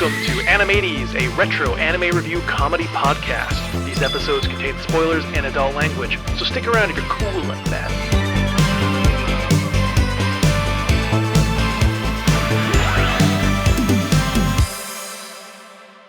Welcome to Animates, a retro anime review comedy podcast. These episodes contain spoilers and adult language, so stick around if you're cool like that.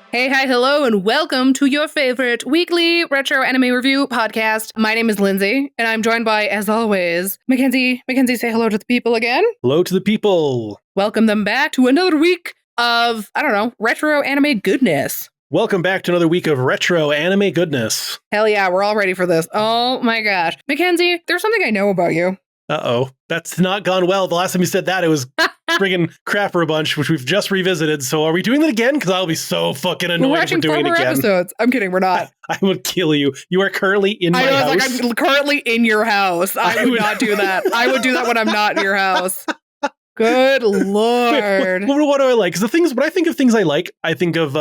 Hey, hi, hello, and welcome to your favorite weekly retro anime review podcast. My name is Lindsay, and I'm joined by, as always, Mackenzie. Mackenzie, say hello to the people again. Hello to the people. Welcome them back to another week of, retro anime goodness. Welcome back to another week of retro anime goodness. Hell yeah, we're all ready for this. Oh my gosh. Mackenzie, there's something I know about you. Uh-oh. That's not gone well. The last time you said that, it was friggin' Crapper a Bunch, which we've just revisited. So are we doing that again? Because I'll be so fucking annoyed if we're doing it again. Episodes. I'm kidding, we're not. I would kill you. You are currently in my house. I was like, I'm currently in your house. I would not do that. I would do that when I'm not in your house. Good lord. What do I like? Because when I think of things I like, I think of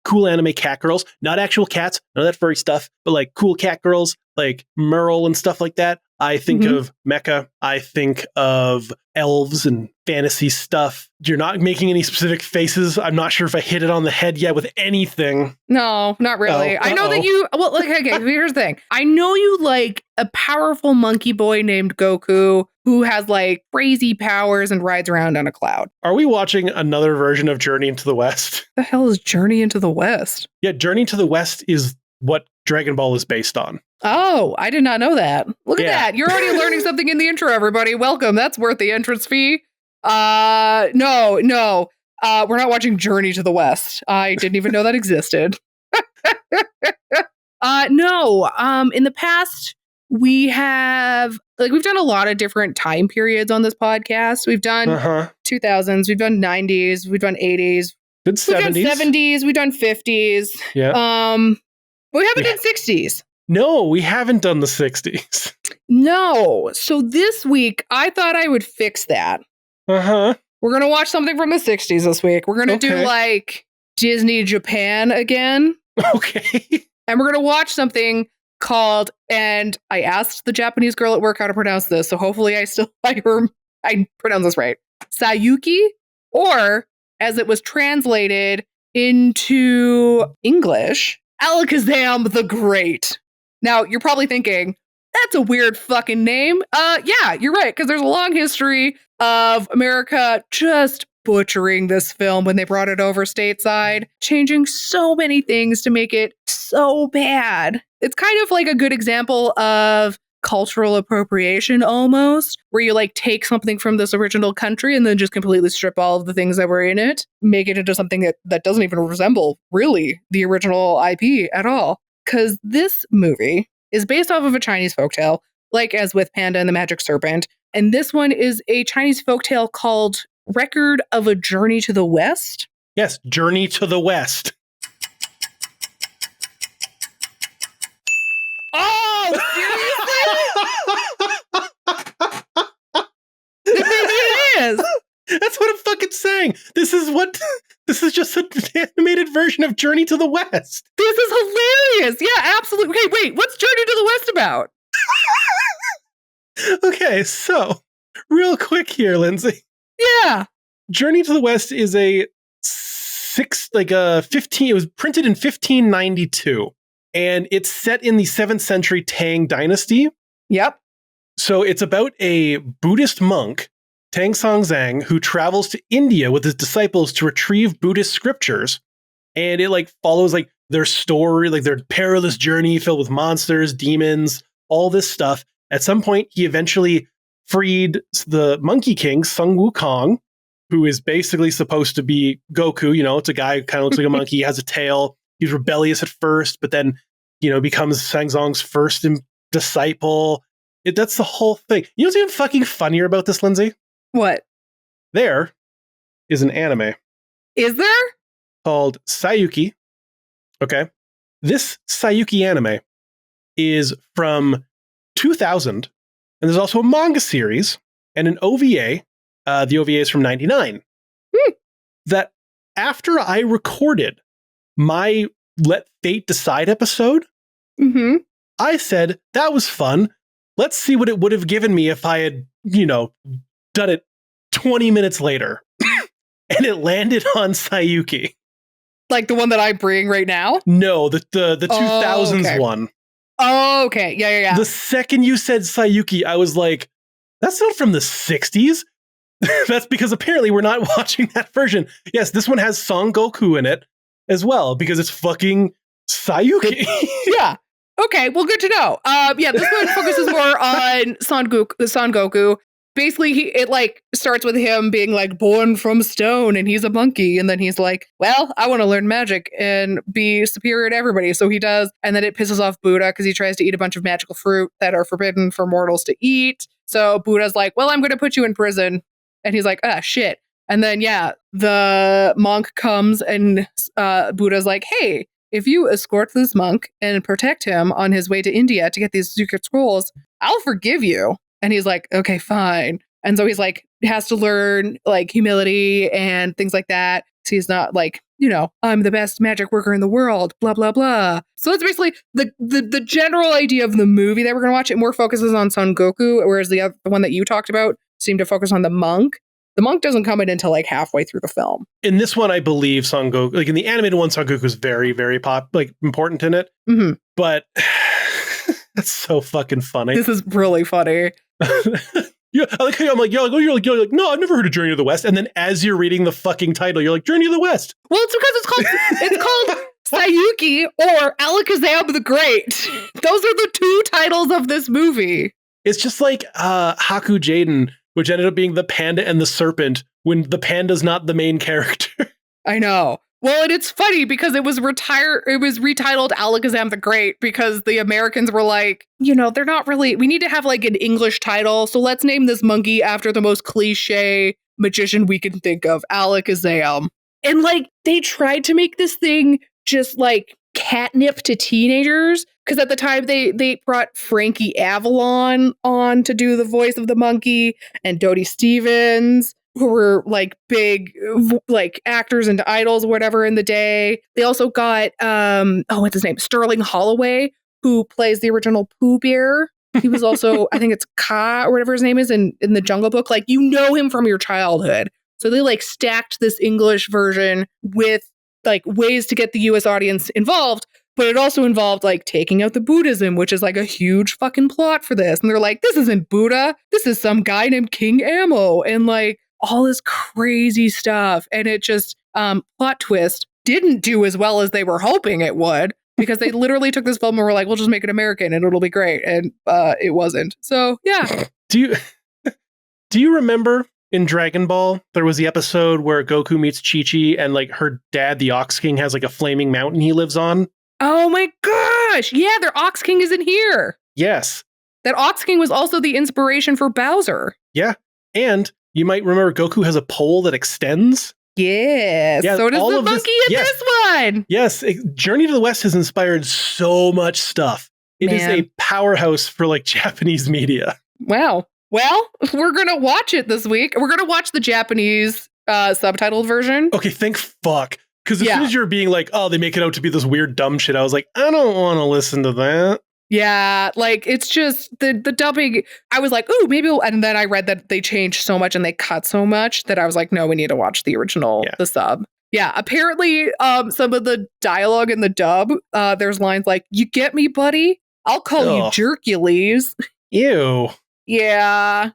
cool anime cat girls. Not actual cats, none of that furry stuff, but like cool cat girls, like Merle and stuff like that. I think of mecha. I think of elves and fantasy stuff. You're not making any specific faces. I'm not sure if I hit it on the head yet with anything. No, not really. I know that you, okay, here's the thing. I know you like a powerful monkey boy named Goku who has like crazy powers and rides around on a cloud. Are we watching another version of Journey into the West? The hell is Journey into the West? Yeah, Journey to the West is what Dragon Ball is based on. Oh, I did not know that. Look at that. You're already learning something in the intro, everybody. Welcome. That's worth the entrance fee. No. We're not watching Journey to the West. I didn't even know that existed. No. In the past, we've done a lot of different time periods on this podcast. We've done 2000s, we've done 90s, we've done 80s. Good 70s. We've done 70s, we've done 50s. Yeah. We haven't done 60s. No, we haven't done the 60s. No. So this week, I thought I would fix that. Uh-huh. We're going to watch something from the 60s this week. We're going to do like Disney Japan again. Okay. And we're going to watch something called, and I asked the Japanese girl at work how to pronounce this, so hopefully I pronounce this right. Saiyuuki, or as it was translated into English, Alakazam the Great. Now, you're probably thinking, that's a weird fucking name. Yeah, you're right, because there's a long history of America just butchering this film when they brought it over stateside, changing so many things to make it so bad. It's kind of like a good example of cultural appropriation almost, where you like take something from this original country and then just completely strip all of the things that were in it, make it into something that doesn't even resemble really the original IP at all. Because this movie is based off of a Chinese folktale, like as with Panda and the Magic Serpent. And this one is a Chinese folktale called Record of a Journey to the West. Yes, Journey to the West. Oh, seriously? Maybe it is. That's what I'm fucking saying. This is just an animated version of Journey to the West. This is hilarious. Yeah, absolutely. Okay, wait, what's Journey to the West about? Okay, so real quick here, Lindsay. Yeah. Journey to the West is it was printed in 1592, and it's set in the 7th century Tang dynasty. Yep. So it's about a Buddhist monk, Tang Songzang, who travels to India with his disciples to retrieve Buddhist scriptures. And it follows their story, their perilous journey filled with monsters, demons, all this stuff. At some point, he eventually freed the Monkey King, Sun Wukong, who is basically supposed to be Goku. You know, it's a guy who kind of looks like a monkey, has a tail. He's rebellious at first, but then, becomes Sangzong's first disciple. That's the whole thing. You know what's even fucking funnier about this, Lindsay? What? There is an anime. Is there? Called Saiyuuki. Okay. This Saiyuuki anime is from 2000, and there's also a manga series and an OVA. The OVA is from 99. That after I recorded my Let Fate Decide episode, I said, that was fun. Let's see what it would have given me if I had, done it 20 minutes later. And it landed on Saiyuuki. Like the one that I'm bringing right now? No, the 2000s okay. one. Oh, okay. Yeah. The second you said Saiyuuki, I was like, that's not from the 60s. That's because apparently we're not watching that version. Yes, this one has Son Goku in it as well because it's fucking Saiyuuki. Yeah. Okay, well, good to know. Yeah, this one focuses more on Son Goku. Basically, it like starts with him being like born from stone and he's a monkey. And then he's like, well, I want to learn magic and be superior to everybody. So he does. And then it pisses off Buddha because he tries to eat a bunch of magical fruit that are forbidden for mortals to eat. So Buddha's like, well, I'm going to put you in prison. And he's like, ah, shit. And then, yeah, the monk comes and Buddha's like, hey, if you escort this monk and protect him on his way to India to get these secret scrolls, I'll forgive you. And he's like, okay, fine. And so he's like, has to learn like humility and things like that. So he's not like, I'm the best magic worker in the world, blah, blah, blah. So that's basically the general idea of the movie that we're going to watch. It more focuses on Son Goku, whereas the one that you talked about seemed to focus on the monk. The monk doesn't come in until like halfway through the film. In this one, I believe Son Goku, like in the animated one, Son Goku is very, very important in it. Mm-hmm. But that's so fucking funny. This is really funny. Yeah, I'm like, you're like, no, I've never heard of Journey to the West. And then as you're reading the fucking title, you're like, Journey to the West. Well, it's because it's called Saiyuuki or Alakazam the Great. Those are the two titles of this movie. It's just like Haku Jaden, which ended up being the panda and the serpent when the panda's not the main character. I know. Well, and it's funny because it was retitled Alakazam the Great because the Americans were like, they're not really, we need to have like an English title. So let's name this monkey after the most cliche magician we can think of, Alakazam. And like, they tried to make this thing just like catnip to teenagers. Because at the time they brought Frankie Avalon on to do the voice of the monkey and Dodie Stevens, who were like big like actors and idols or whatever in the day. They also got what's his name? Sterling Holloway, who plays the original Pooh Bear. He was also, I think it's Ka or whatever his name is in the Jungle Book. Like, him from your childhood. So they like stacked this English version with like ways to get the US audience involved. But it also involved like taking out the Buddhism, which is like a huge fucking plot for this. And they're like, this isn't Buddha. This is some guy named King Ammo. And like all this crazy stuff. And it just, plot twist, didn't do as well as they were hoping it would. Because they literally took this film and were like, we'll just make it American and it'll be great. And it wasn't. So yeah. Do you remember in Dragon Ball, there was the episode where Goku meets Chi-Chi and like her dad, the Ox King, has like a flaming mountain he lives on? Oh my gosh. Yeah, their Ox King is in here. Yes. That Ox King was also the inspiration for Bowser. Yeah. And you might remember Goku has a pole that extends. Yes. Yeah, so does the monkey in this one. Yes. Journey to the West has inspired so much stuff. It is a powerhouse for like Japanese media. Wow. Well, we're going to watch it this week. We're going to watch the Japanese subtitled version. Okay, thank fuck. Because as soon as you're being like, oh, they make it out to be this weird dumb shit, I was like, I don't want to listen to that. Yeah, like it's just the dubbing. I was like, ooh, maybe. And then I read that they changed so much and they cut so much that I was like, no, we need to watch the original, the sub. Yeah, apparently some of the dialogue in the dub, there's lines like, you get me, buddy? I'll call you Jerkules. Ew. Yeah.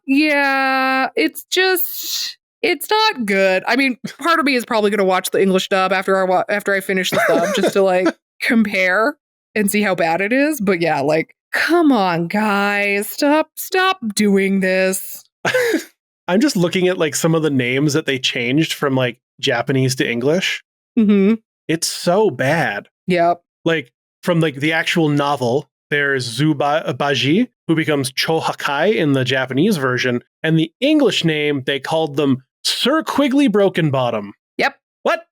It's not good. I mean, part of me is probably going to watch the English dub after I finish the sub just to like compare and see how bad it is. But yeah, like, come on, guys, stop doing this. I'm just looking at like some of the names that they changed from like Japanese to English. Mm-hmm. It's so bad. Yep. Like from like the actual novel, there's Zubaji, who becomes Chohakai in the Japanese version. And the English name, they called them Sir Quigley Brokenbottom. Yep. What?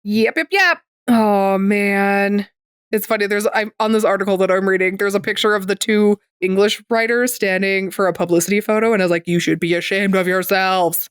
Yep. Oh, man. It's funny. I'm on this article that I'm reading, there's a picture of the two English writers standing for a publicity photo. And I was like, you should be ashamed of yourselves.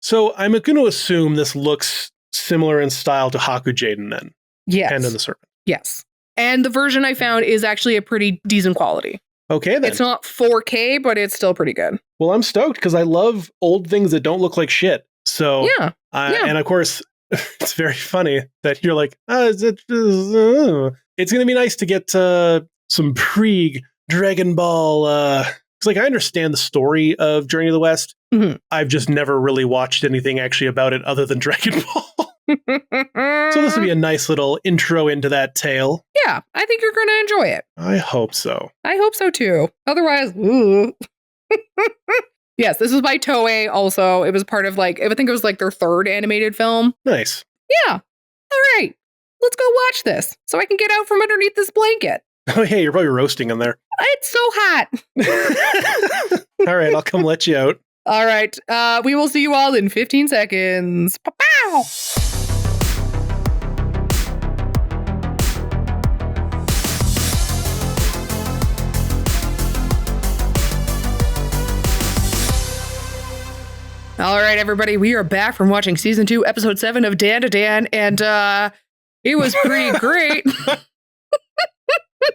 So I'm going to assume this looks similar in style to Haku Jaden then. Yes. Panda and the Serpent. Yes. And the version I found is actually a pretty decent quality. Okay, then. It's not 4K, but it's still pretty good. Well, I'm stoked because I love old things that don't look like shit. So, yeah. And of course, it's very funny that you're like, it's going to be nice to get some pre-Dragon Ball. It's like, I understand the story of Journey to the West. Mhm. I've just never really watched anything actually about it other than Dragon Ball. So this would be a nice little intro into that tale. Yeah, I think you're going to enjoy it. I hope so. I hope so too. Otherwise, ooh. Yes, this was by Toei also. It was part of I think it was their third animated film. Nice. Yeah. All right. Let's go watch this so I can get out from underneath this blanket. Oh, hey, you're probably roasting in there. It's so hot. All right, I'll come let you out. All right. We will see you all in 15 seconds. Pow! All right, everybody, we are back from watching season 2, episode 7 of Dan to Dan, and it was pretty great.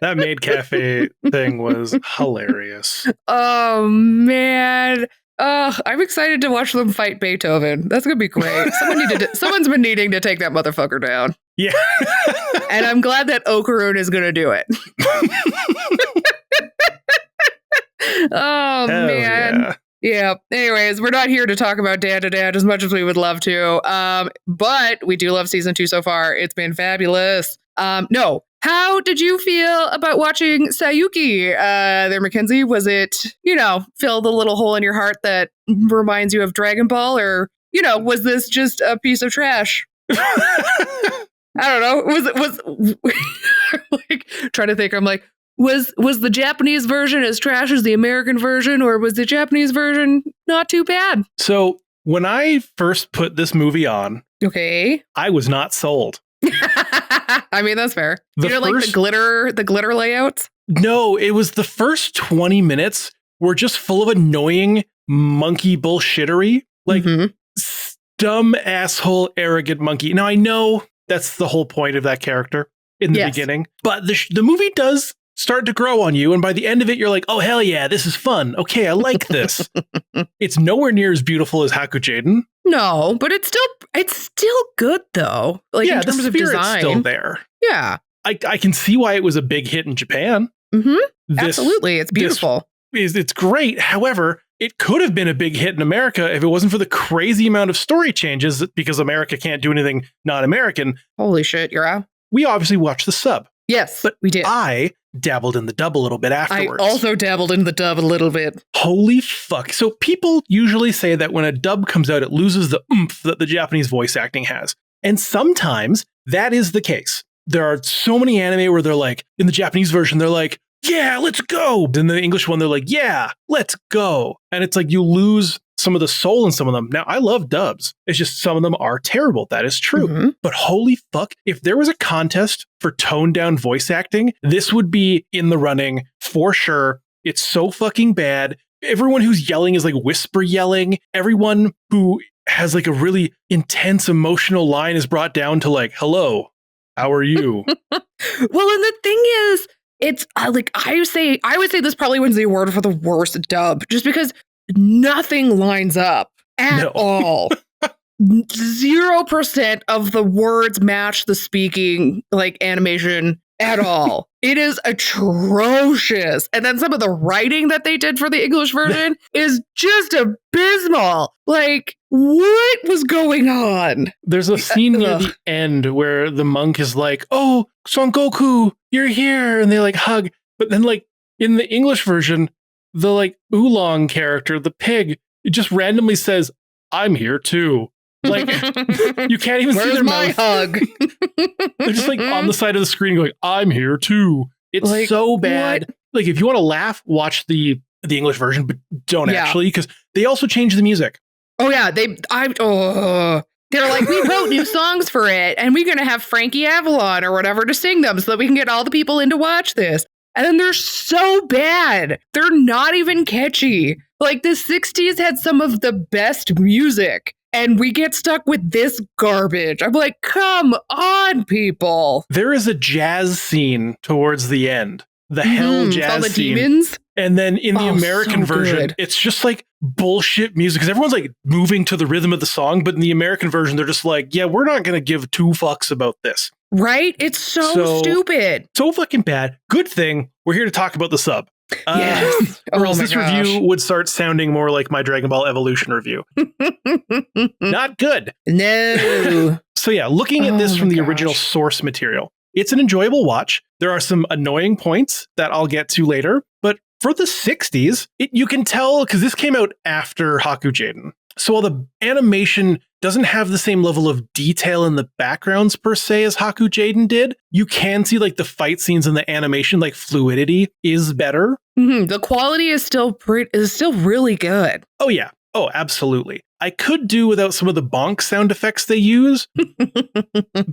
That Maid Cafe thing was hilarious. Oh, man. I'm excited to watch them fight Beethoven. That's going to be great. Someone's been needing to take that motherfucker down. Yeah. And I'm glad that Okarun is going to do it. Oh, Hell man. yeah. Yeah. Anyways, we're not here to talk about Dan to Dan as much as we would love to. But we do love season 2 so far. It's been fabulous. No. How did you feel about watching Saiyuuki there, Mackenzie? Was it, fill the little hole in your heart that reminds you of Dragon Ball? Or, was this just a piece of trash? I don't know. Was trying to think. I'm like, was the Japanese version as trash as the American version, or was the Japanese version not too bad? So when I first put this movie on, okay, I was not sold. I mean, that's fair. The glitter layouts? No, it was the first 20 minutes were just full of annoying monkey bullshittery. Dumb asshole, arrogant monkey. Now I know that's the whole point of that character in the beginning, but the movie does start to grow on you, and by the end of it, you're like, oh, hell yeah, this is fun. Okay, I like this. It's nowhere near as beautiful as Hakujaden. No, but it's still good, though. In terms of design. Still there. Yeah. I can see why it was a big hit in Japan. Mm-hmm. Absolutely. It's beautiful. It's great. However, it could have been a big hit in America if it wasn't for the crazy amount of story changes, because America can't do anything non-American. Holy shit, you're out. We obviously watched the sub. Yes, but we did. I dabbled in the dub a little bit afterwards. I also dabbled in the dub a little bit. Holy fuck. So people usually say that when a dub comes out, it loses the oomph that the Japanese voice acting has. And sometimes that is the case. There are so many anime where they're like, in the Japanese version, they're like, yeah, let's go. In the English one, they're like, yeah, let's go. And it's like you lose some of the soul in some of them. Now, I love dubs. It's just some of them are terrible. That is true. Mm-hmm. But holy fuck, if there was a contest for toned down voice acting, this would be in the running for sure. It's so fucking bad. Everyone who's yelling is like whisper yelling. Everyone who has like a really intense emotional line is brought down to like, hello, how are you? Well, and the thing is, it's I would say this probably wins the award for the worst dub, just because nothing lines up at all. 0% of the words match the speaking animation at all. It is atrocious. And then some of the writing that they did for the English version is just abysmal. Like, what was going on? There's a scene near the end where the monk is like, oh, Son Goku, you're here. And they like hug. But then in the English version, the oolong character, the pig, it just randomly says, I'm here too. You can't even see their mouth. Hug? They're just on the side of the screen going, I'm here too. It's so bad. What? If you want to laugh, watch the English version, but don't actually, because they also changed the music. Oh yeah, they're like, we wrote new songs for it, and we're gonna have Frankie Avalon or whatever to sing them so that we can get all the people in to watch this. And then they're so bad. They're not even catchy. The 60s had some of the best music, and we get stuck with this garbage. I'm like, come on, people. There is a jazz scene towards the end. The hell jazz all the scene. Demons. And then in the American version, it's just bullshit music because everyone's like moving to the rhythm of the song, but in the American version, they're just like, yeah, we're not going to give two fucks about this. Right? It's so stupid. So fucking bad. Good thing we're here to talk about the sub. Yes. Or else this review would start sounding more like my Dragon Ball Evolution review. Not good. No. So yeah, looking at this from the original source material, it's an enjoyable watch. There are some annoying points that I'll get to later, but for the 60s, you can tell because this came out after Haku Jaden. So while the animation doesn't have the same level of detail in the backgrounds per se as Haku Jaden did, you can see like the fight scenes and the animation, like fluidity is better. Mm-hmm. The quality is still really good. Oh yeah. Oh, absolutely. I could do without some of the bonk sound effects they use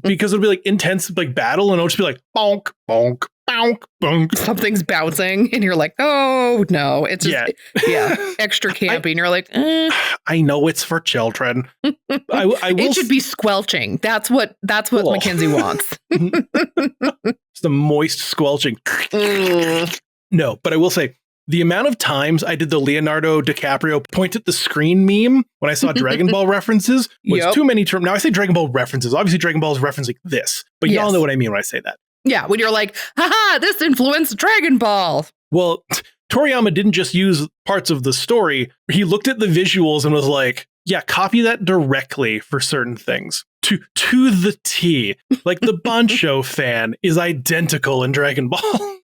because it'll be like intense like battle and it'll just be like bonk, bonk, bonk, bonk. Something's bouncing and you're like, oh no, it's just, extra campy. And you're like, I know it's for children. I will it should be squelching. That's what Mackenzie wants. It's the moist squelching. No, but I will say, the amount of times I did the Leonardo DiCaprio point at the screen meme when I saw Dragon Ball references was too many terms. Now I say Dragon Ball references. Obviously, Dragon Ball is referencing this, but y'all know what I mean when I say that. Yeah, when you're like, haha, this influenced Dragon Ball. Well, Toriyama didn't just use parts of the story. He looked at the visuals and was like, yeah, copy that directly for certain things. To the T. Like the Bancho fan is identical in Dragon Ball.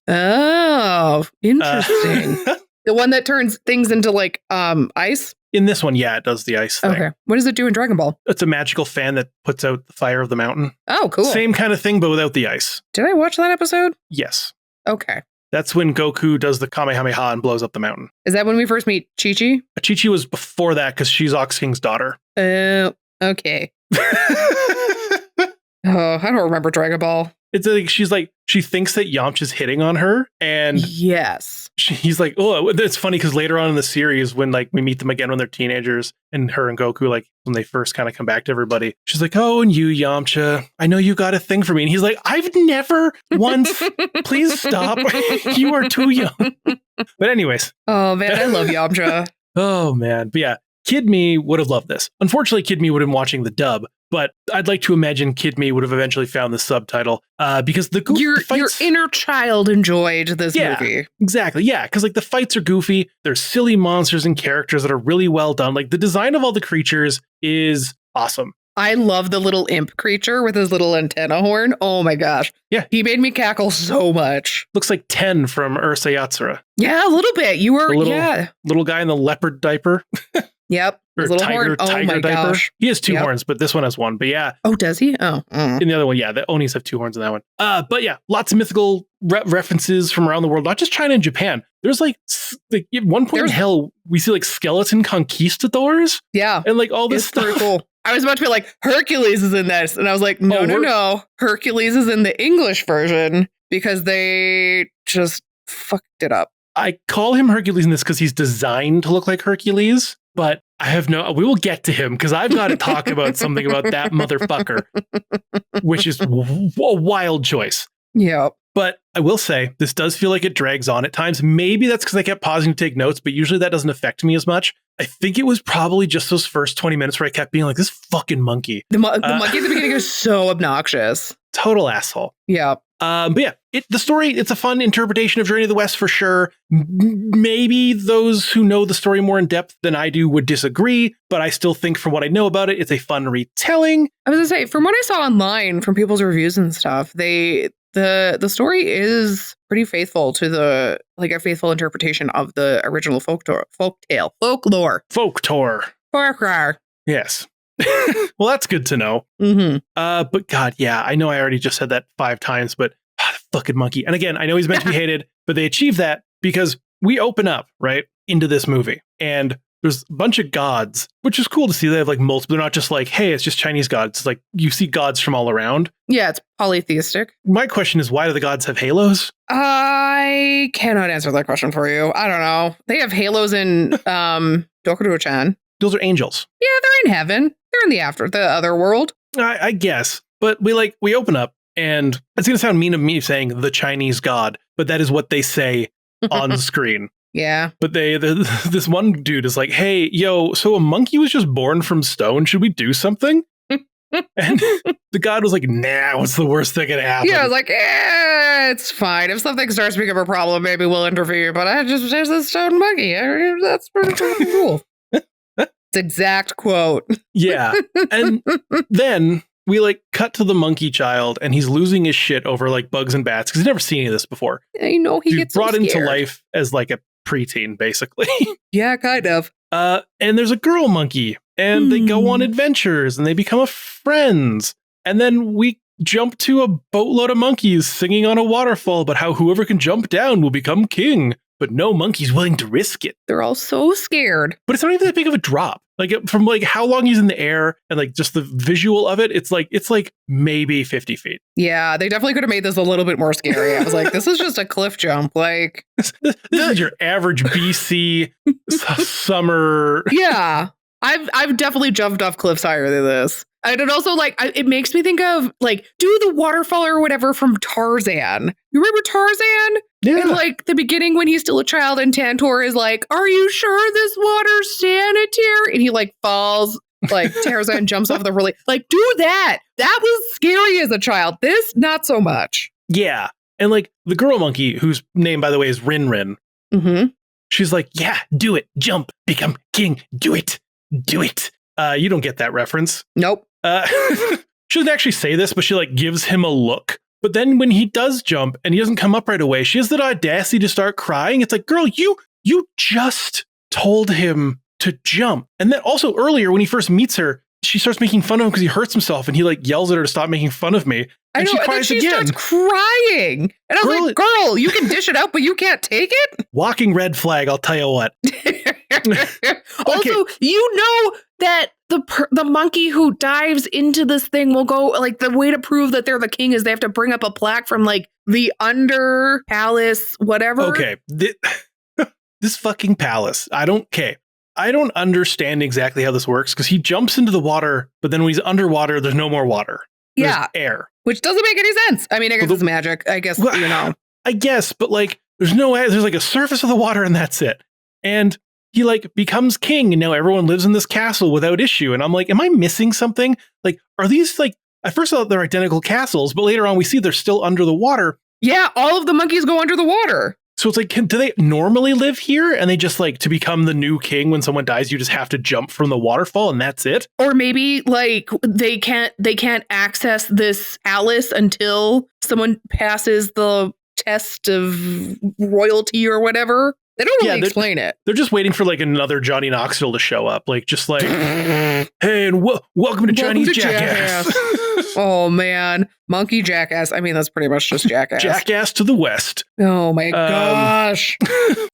Oh, interesting. The one that turns things into like ice? In this one, yeah, it does the ice thing. Okay. What does it do in Dragon Ball? It's a magical fan that puts out the fire of the mountain. Oh, cool. Same kind of thing, but without the ice. Did I watch that episode? Yes. Okay. That's when Goku does the Kamehameha and blows up the mountain. Is that when we first meet Chi-Chi? Chi-Chi was before that because she's Ox King's daughter. Oh, okay. Oh, I don't remember Dragon Ball. It's like she thinks that Yamcha's hitting on her, and he's like, oh, it's funny because later on in the series, when like we meet them again when they're teenagers, and her and Goku, like when they first kind of come back to everybody, she's like, oh, and you, Yamcha, I know you got a thing for me, and he's like, I've never once. Please stop. You are too young. But anyways, oh man, I love Yamcha. Oh man, but yeah. Kid Me would have loved this. Unfortunately, Kid Me would have been watching the dub, but I'd like to imagine Kid Me would have eventually found the subtitle because the fights, your inner child enjoyed this movie. Exactly. Yeah, because like the fights are goofy. There's silly monsters and characters that are really well done. Like the design of all the creatures is awesome. I love the little imp creature with his little antenna horn. Oh my gosh. Yeah. He made me cackle so much. Looks like 10 from Ursa Yatsura. Yeah, a little bit. You were, little guy in the leopard diaper. Yep. Or little tiger horn. Oh my diaper. gosh. He has two horns, but this one has one. But yeah. Oh, does he? Oh. In the other one, yeah. The Onis have two horns in that one. But yeah, lots of mythical references from around the world, not just China and Japan. There's like at one point in hell, we see like skeleton conquistadors. Yeah. And like all this stuff. Pretty cool. I was about to be like, Hercules is in this. And I was like, no. Hercules is in the English version because they just fucked it up. I call him Hercules in this because he's designed to look like Hercules, but we will get to him because I've got to talk about something about that motherfucker, which is a wild choice. Yeah. But I will say, this does feel like it drags on at times. Maybe that's because I kept pausing to take notes, but usually that doesn't affect me as much. I think it was probably just those first 20 minutes where I kept being like, this fucking monkey. The monkey at the beginning is so obnoxious. Total asshole. Yeah. But yeah, the story, it's a fun interpretation of Journey to the West for sure. Maybe those who know the story more in depth than I do would disagree, but I still think from what I know about it, it's a fun retelling. I was gonna say, from what I saw online from people's reviews and stuff, the story is pretty faithful to a faithful interpretation of the original folklore. Yes. Well, that's good to know. Mm-hmm. But God, yeah, I know I already just said that 5 times, but fucking monkey. And again, I know he's meant to be hated, but they achieve that because we open up right into this movie and there's a bunch of gods, which is cool to see. They have like multiple. They're not just like, hey, it's just Chinese gods. It's like you see gods from all around. Yeah, it's polytheistic. My question is, why do the gods have halos? I cannot answer that question for you. I don't know. They have halos in Dokuro-chan. Those are angels. Yeah, they're in heaven. They're in the other world. I guess. But we open up and it's going to sound mean of me saying the Chinese god, but that is what they say on the screen. Yeah. But this one dude is like, hey, yo, so a monkey was just born from stone. Should we do something? And the god was like, nah, what's the worst that could happen? Yeah, I was like, it's fine. If something starts to become a problem, maybe we'll interfere. But there's a stone monkey. That's pretty cool. It's exact quote. Yeah. And then we like cut to the monkey child and he's losing his shit over like bugs and bats because he's never seen any of this before. You know, he gets brought so into scared. life as like a preteen, basically. Yeah, kind of. And there's a girl monkey and they go on adventures and they become friends. And then we jump to a boatload of monkeys singing on a waterfall about how whoever can jump down will become king. But no monkey's willing to risk it. They're all so scared. But it's not even that big of a drop. Like from like how long he's in the air and like just the visual of it, it's like maybe 50 feet. Yeah, they definitely could have made this a little bit more scary. I was like, this is just a cliff jump. Like this is your average BC summer. Yeah, I've definitely jumped off cliffs higher than this. And it also it makes me think of like do the waterfall or whatever from Tarzan. You remember Tarzan? Yeah. And like the beginning when he's still a child and Tantor is like, are you sure this water's sanitary? And he like falls, like Tarzan jumps off the really like do that. That was scary as a child. This, not so much. Yeah. And like the girl monkey, whose name, by the way, is Rin Rin. Mm-hmm. She's like, yeah, do it. Jump. Become king. Do it. Do it. You don't get that reference. Nope. She doesn't actually say this, but she like gives him a look. But then when he does jump and he doesn't come up right away, she has the audacity to start crying. It's like, girl, you just told him to jump. And then also earlier when he first meets her, she starts making fun of him because he hurts himself and he like yells at her to stop making fun of me. I know, she and then cries she again. starts crying. And I was like, girl, you can dish it out, but you can't take it? Walking red flag, I'll tell you what. Also, you know that the monkey who dives into this thing will go, like, the way to prove that they're the king is they have to bring up a plaque from, like, the under palace, whatever. Okay. This fucking palace. I don't understand exactly how this works because he jumps into the water, but then when he's underwater, there's no more water. There's air. Which doesn't make any sense. I mean, I guess it's magic. I guess, you know. I guess, but like, there's like a surface of the water and that's it. And he like becomes king and now everyone lives in this castle without issue. And I'm like, am I missing something? Like, are these like, I first thought they're identical castles, but later on we see they're still under the water. Yeah, all of the monkeys go under the water. So it's like, do they normally live here? And they just like, to become the new king when someone dies, you just have to jump from the waterfall and that's it? Or maybe like they can't access this palace until someone passes the test of royalty or whatever. They don't really explain it. They're just waiting for like another Johnny Knoxville to show up. Like, just like, hey, and welcome to Chinese Jackass. Oh, man. Monkey Jackass. I mean, that's pretty much just Jackass. Jackass to the west. Oh, my gosh.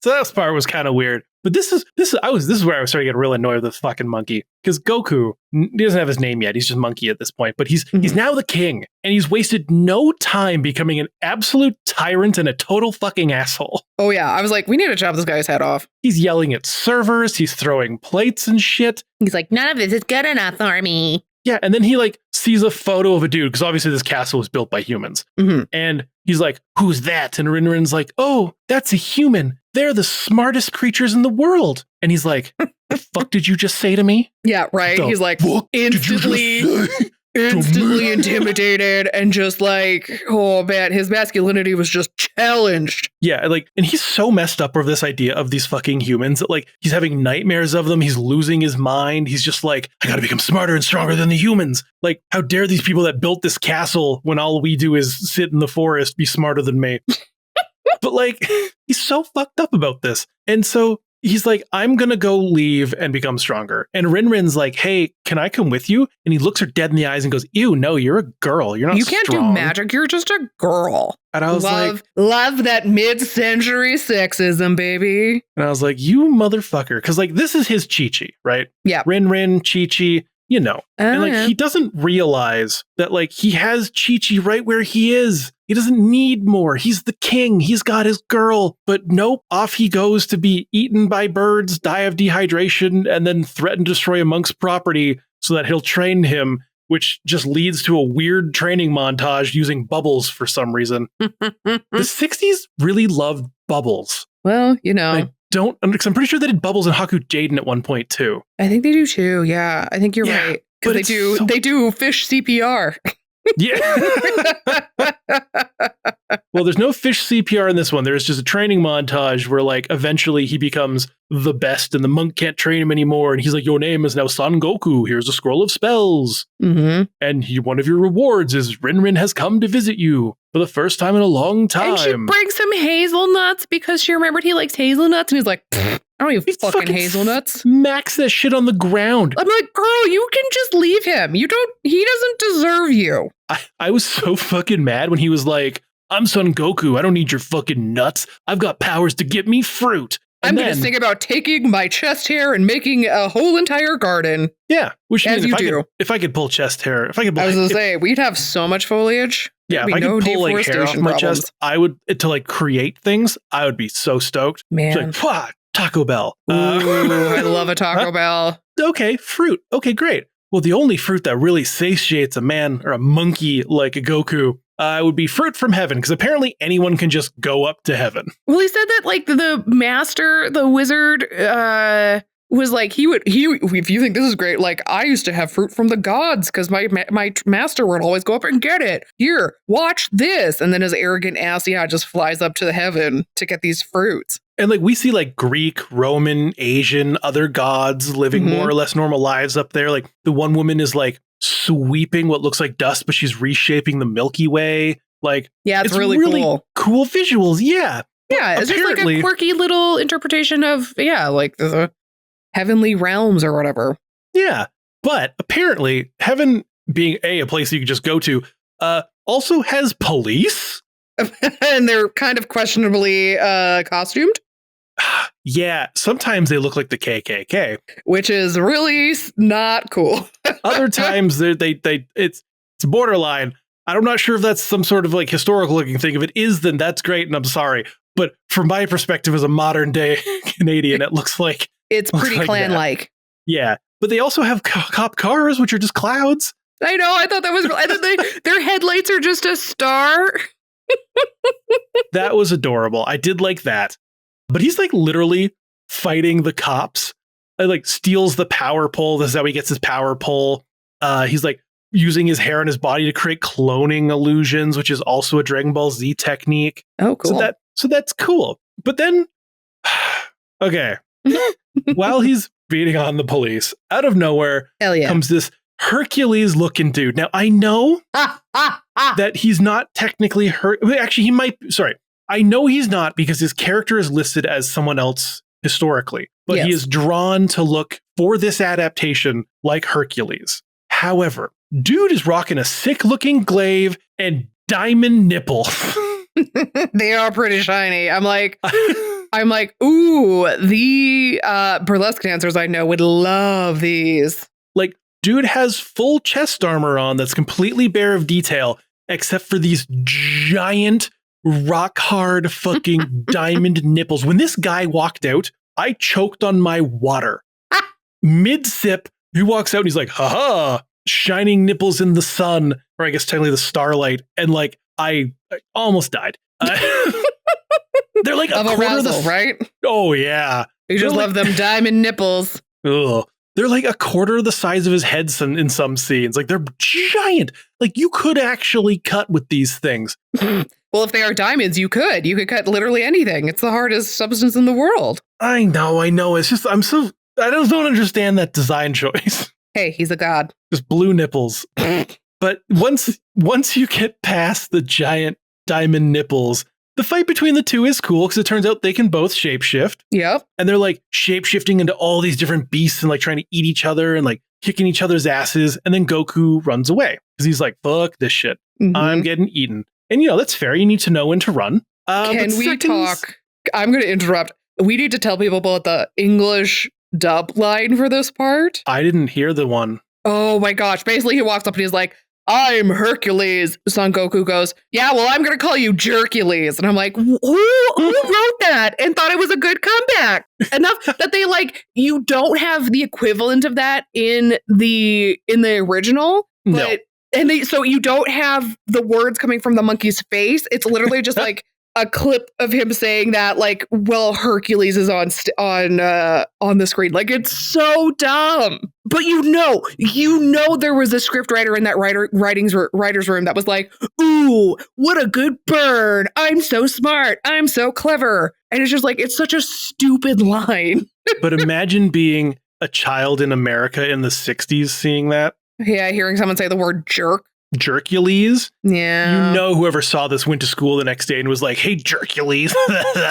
So that part was kind of weird. But this is where I was starting to get real annoyed with this fucking monkey. Because Goku, he doesn't have his name yet. He's just monkey at this point. But he's now the king. And he's wasted no time becoming an absolute tyrant and a total fucking asshole. Oh, yeah. I was like, we need to chop this guy's head off. He's yelling at servers. He's throwing plates and shit. He's like, none of this is good enough for me. Yeah, and then he like sees a photo of a dude because obviously this castle was built by humans. Mm-hmm. And he's like, who's that? And Rin Rin's like, oh, that's a human. They're the smartest creatures in the world. And he's like, the fuck did you just say to me? Yeah, right. He's like instantly intimidated and just like, oh man, his masculinity was just challenged. Yeah, like, and he's so messed up with this idea of these fucking humans that like he's having nightmares of them. He's losing his mind. He's just like, I gotta become smarter and stronger than the humans. Like, how dare these people that built this castle when all we do is sit in the forest be smarter than me? But like, he's so fucked up about this. And so he's like, I'm going to go leave and become stronger. And Rin Rin's like, hey, can I come with you? And he looks her dead in the eyes and goes, ew, no, you're a girl. You're not strong. You can't do magic. You're just a girl. And I was love that mid-century sexism, baby. And I was like, you motherfucker. Because like, this is his Chi-Chi, right? Yeah. Rin Rin, Chi-Chi, you know. And like, he doesn't realize that like he has Chi-Chi right where he is. He doesn't need more. He's the king. He's got his girl. But nope, off he goes to be eaten by birds, die of dehydration, and then threaten to destroy a monk's property so that he'll train him, which just leads to a weird training montage using bubbles for some reason. The 60s really loved bubbles. Well, you know. Like, don't, because I'm pretty sure they did Bubbles and Haku Jaden at one point too. I think they do too. Yeah, I think you're right. Because they do fish CPR. Yeah. Well, there's no fish CPR in this one. There's just a training montage where like eventually he becomes the best and the monk can't train him anymore. And he's like, your name is now Son Goku. Here's a scroll of spells. Mm-hmm. And one of your rewards is Rin has come to visit you for the first time in a long time. And she brings him hazelnuts because she remembered he likes hazelnuts. And he's like, I don't even fucking hazelnuts. Smacks that shit on the ground. I'm like, girl, you can just leave him. He doesn't deserve you. I was so fucking mad when he was like, I'm Son Goku. I don't need your fucking nuts. I've got powers to get me fruit. I'm going to think about taking my chest hair and making a whole entire garden. Yeah. Which as means you do. if I could pull chest hair, I was going to say, we'd have so much foliage. Yeah, if I could pull like hair off my chest, I would, to like create things, I would be so stoked. Man. It's like, Taco Bell. Ooh, I love a Taco Bell. Okay, fruit. Okay, great. Well, the only fruit that really satiates a man or a monkey like a Goku would be fruit from heaven, because apparently anyone can just go up to heaven. Well, he said that like the master, the wizard, was like if you think this is great, like I used to have fruit from the gods because my master would always go up and get it. Here, watch this, and then his arrogant ass, just flies up to the heaven to get these fruits. And like we see like Greek, Roman, Asian, other gods living more or less normal lives up there. Like the one woman is like sweeping what looks like dust, but she's reshaping the Milky Way. Like, yeah, it's really cool visuals. Yeah. Yeah. It's just like a quirky little interpretation of, like the heavenly realms or whatever. Yeah. But apparently heaven being a place you can just go to, also has police. And they're kind of questionably costumed. Yeah, sometimes they look like the KKK, which is really not cool. Other times it's borderline. I'm not sure if that's some sort of like historical looking thing. If it is, then that's great, and I'm sorry. But from my perspective as a modern day Canadian, it looks like it's pretty clan-like. Yeah, but they also have cop cars, which are just clouds. I know. I thought that was. I thought their headlights are just a star. That was adorable. I did like that. But he's like literally fighting the cops. Like steals the power pole. This is how he gets his power pole. He's like using his hair on his body to create cloning illusions, which is also a Dragon Ball Z technique. Oh, cool. So that's cool. But then, okay, while he's beating on the police, out of nowhere comes this Hercules-looking dude. Now, I know that he's not technically Actually, he might. Sorry. I know he's not because his character is listed as someone else historically, but he is drawn to look for this adaptation like Hercules. However, dude is rocking a sick-looking glaive and diamond nipple. They are pretty shiny. I'm like, ooh, the burlesque dancers I know would love these. Like, dude has full chest armor on that's completely bare of detail, except for these giant rock hard fucking diamond nipples. When this guy walked out, I choked on my water. Mid sip, he walks out and he's like, haha, shining nipples in the sun, or I guess technically the starlight. And like, I almost died. They're like a quarter of the right? Oh yeah. You just love them diamond nipples. Ugh. They're like a quarter of the size of his head in some scenes. Like they're giant. Like you could actually cut with these things. Well, if they are diamonds, you could cut literally anything. It's the hardest substance in the world. I know. It's just, I just don't understand that design choice. Hey, he's a god. Just blue nipples. But once you get past the giant diamond nipples, the fight between the two is cool because it turns out they can both shapeshift. Yep. And they're like shapeshifting into all these different beasts and like trying to eat each other and like kicking each other's asses. And then Goku runs away because he's like, fuck this shit. I'm getting eaten. And, that's fair. You need to know when to run. Can we talk? I'm going to interrupt. We need to tell people about the English dub line for this part. I didn't hear the one. Oh, my gosh. Basically, he walks up and he's like, I'm Hercules. Son Goku goes, yeah, well, I'm going to call you Jercules. And I'm like, who wrote that and thought it was a good comeback? Enough that they you don't have the equivalent of that in the original. But, no. So you don't have the words coming from the monkey's face. It's literally just like a clip of him saying that, like, well, Hercules is on the screen. Like, it's so dumb. But you know there was a script writer in that writer's room that was like, ooh, what a good burn. I'm so smart. I'm so clever. And it's just like, it's such a stupid line. But imagine being a child in America in the 60s seeing that. Yeah, hearing someone say the word jerk. Jerkules. Yeah. You know, whoever saw this went to school the next day and was like, hey, Jerkules.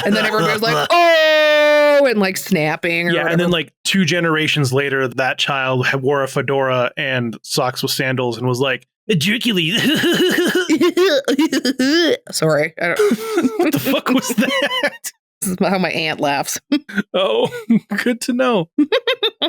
And then everyone was like, oh, and like snapping. Or yeah, whatever. and then like 2 generations later, that child wore a fedora and socks with sandals and was like, Jerkules. Sorry. I don't What the fuck was that? This is how my aunt laughs. Oh, good to know.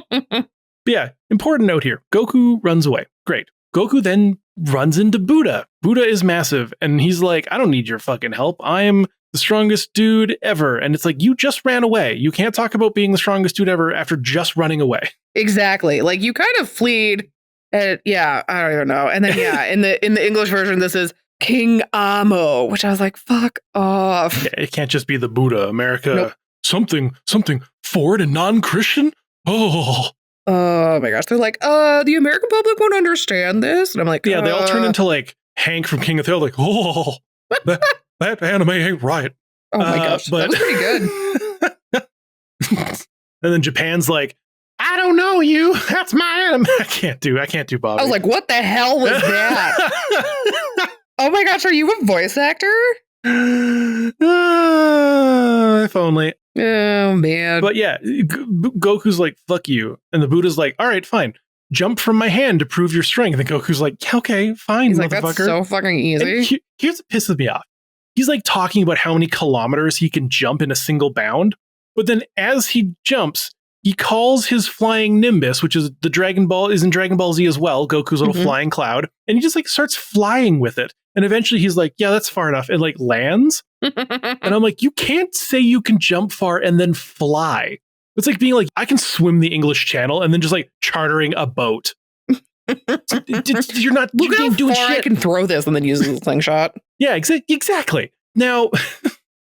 But yeah, important note here. Goku runs away. Great. Goku then runs into Buddha. Buddha is massive, and he's like, I don't need your fucking help. I am the strongest dude ever. And it's like, you just ran away. You can't talk about being the strongest dude ever after just running away. Exactly. Like, you kind of fleed. Yeah, I don't even know. And then, yeah, in the English version, this is King Amo, which I was like, fuck off. Yeah, it can't just be the Buddha. America, Nope. something forward and non-Christian? Oh my gosh. They're like, the American public won't understand this. And I'm like, Yeah, they all turn into like Hank from King of Thor, like, that anime ain't right. oh my gosh, that was pretty good. And then Japan's like, I don't know you. That's my anime. I can't do Bobby. I was like, what the hell was that? Oh my gosh, are you a voice actor? If only. Oh man. But yeah, Goku's like, fuck you. And the Buddha's like, all right, fine. Jump from my hand to prove your strength. And Goku's like, yeah, okay, fine, he's motherfucker. like, that's so fucking easy. And here's what pisses me off. He's like talking about how many kilometers he can jump in a single bound. But then as he jumps, he calls his flying Nimbus, which is in Dragon Ball Z as well, Goku's little flying cloud. And he just like starts flying with it. And eventually he's like, yeah, that's far enough. And like lands. And I'm like, you can't say you can jump far and then fly. It's like being like, I can swim the English Channel and then just like chartering a boat. You're not Look at how doing far shit. I can throw this and then use the slingshot. Yeah, exactly. Now,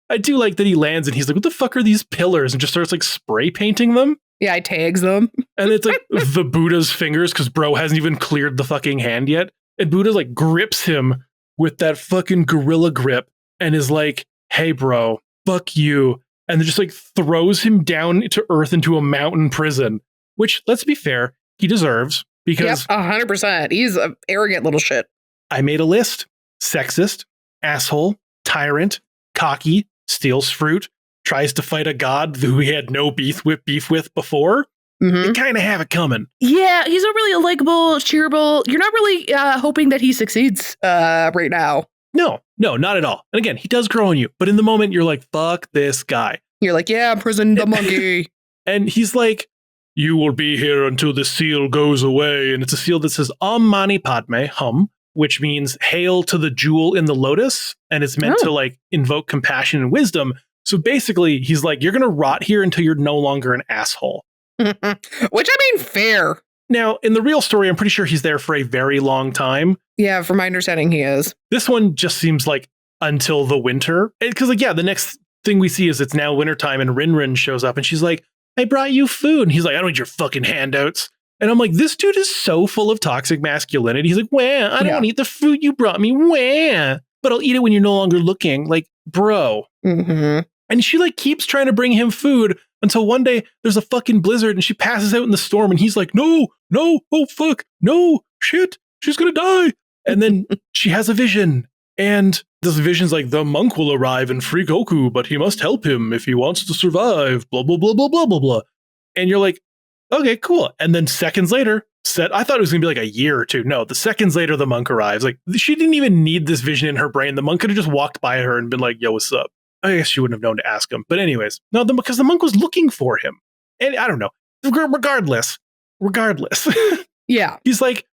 I do like that he lands and he's like, what the fuck are these pillars? And just starts like spray painting them. Yeah, I tags them. And it's like the Buddha's fingers because bro hasn't even cleared the fucking hand yet. And Buddha like grips him with that fucking gorilla grip and is like, hey, bro, fuck you. And then just like throws him down to earth into a mountain prison, which, let's be fair, he deserves because 100%. He's an arrogant little shit. I made a list. Sexist, asshole, tyrant, cocky, steals fruit, tries to fight a god who he had no beef with before. You kind of have it coming. Yeah, he's not really a likable, cheerable. You're not really hoping that he succeeds right now. No, not at all. And again, he does grow on you. But in the moment, you're like, fuck this guy. You're like, yeah, imprison the monkey. And he's like, you will be here until the seal goes away. And it's a seal that says, Om Mani Padme Hum, which means hail to the jewel in the lotus. And it's meant to like invoke compassion and wisdom. So basically, he's like, you're going to rot here until you're no longer an asshole. Which, I mean, fair. Now, in the real story, I'm pretty sure he's there for a very long time. Yeah, from my understanding, he is. This one just seems like until the winter. Because, like, yeah, the next thing we see is it's now wintertime and Rin shows up and she's like, I brought you food. And he's like, I don't need your fucking handouts. And I'm like, this dude is so full of toxic masculinity. He's like, wah, I don't want to eat the food you brought me. Wah, but I'll eat it when you're no longer looking. Like, bro. And she like keeps trying to bring him food until one day there's a fucking blizzard and she passes out in the storm and he's like, no, oh fuck, no, shit, she's gonna die. And then she has a vision and this vision's like, the monk will arrive and free Goku, but he must help him if he wants to survive, blah, blah, blah, blah, blah, blah, blah. And you're like, okay, cool. And then seconds later, I thought it was gonna be like a year or two. No, the seconds later the monk arrives. Like, she didn't even need this vision in her brain. The monk could have just walked by her and been like, yo, what's up? I guess she wouldn't have known to ask him. But anyways, no, because the monk was looking for him. And I don't know. Regardless. Yeah. He's like,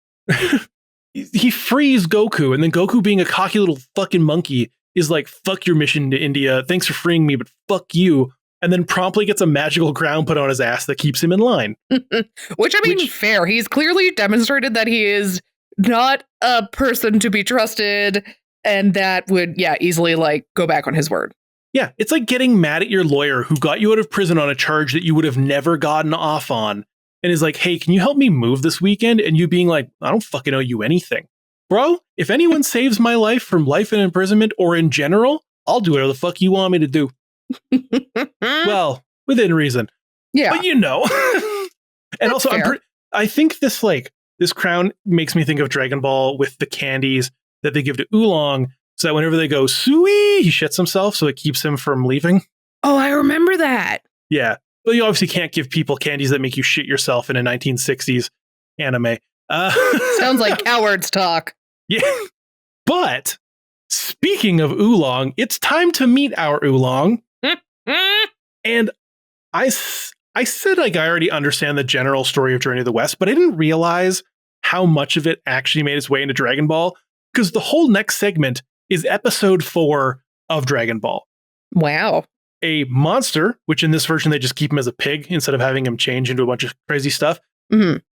he frees Goku. And then Goku, being a cocky little fucking monkey, is like, fuck your mission to India. Thanks for freeing me, but fuck you. And then promptly gets a magical crown put on his ass that keeps him in line. Which, I mean, fair. He's clearly demonstrated that he is not a person to be trusted and that would, easily like go back on his word. Yeah, it's like getting mad at your lawyer who got you out of prison on a charge that you would have never gotten off on and is like, hey, can you help me move this weekend? And you being like, I don't fucking owe you anything. Bro, if anyone saves my life from life in imprisonment or in general, I'll do whatever the fuck you want me to do. Well, within reason. Yeah. But you know. And also, I think this crown makes me think of Dragon Ball with the candies that they give to Oolong, so that whenever they go, Sui, he shits himself, so it keeps him from leaving. Oh, I remember that. Yeah. But you obviously can't give people candies that make you shit yourself in a 1960s anime. Sounds like cowards talk. Yeah. But speaking of Oolong, it's time to meet our Oolong. And I said, like, I already understand the general story of Journey to the West, but I didn't realize how much of it actually made its way into Dragon Ball, because the whole next segment is episode 4 of Dragon Ball. Wow. A monster, which in this version they just keep him as a pig instead of having him change into a bunch of crazy stuff,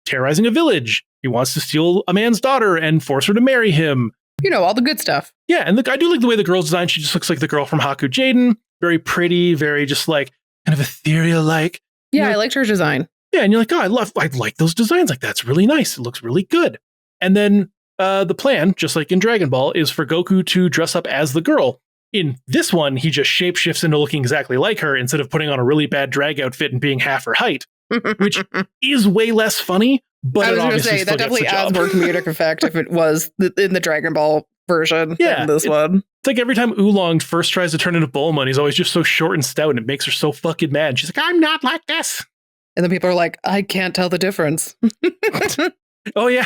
terrorizing a village. He wants to steal a man's daughter and force her to marry him. You know, all the good stuff. Yeah, and I do like the way the girl's designed. She just looks like the girl from Haku Jaden. Very pretty, very just like kind of ethereal-like. Yeah, I liked her design. Yeah, and you're like, oh, I like those designs. Like, that's really nice. It looks really good. And then the plan, just like in Dragon Ball, is for Goku to dress up as the girl. In this one, he just shapeshifts into looking exactly like her instead of putting on a really bad drag outfit and being half her height, which is way less funny. But I was going to say that definitely adds more comedic effect if it was in the Dragon Ball version than this one. It's like every time Oolong first tries to turn into Bulma, he's always just so short and stout, and it makes her so fucking mad. She's like, I'm not like this. And then people are like, I can't tell the difference. Oh, yeah.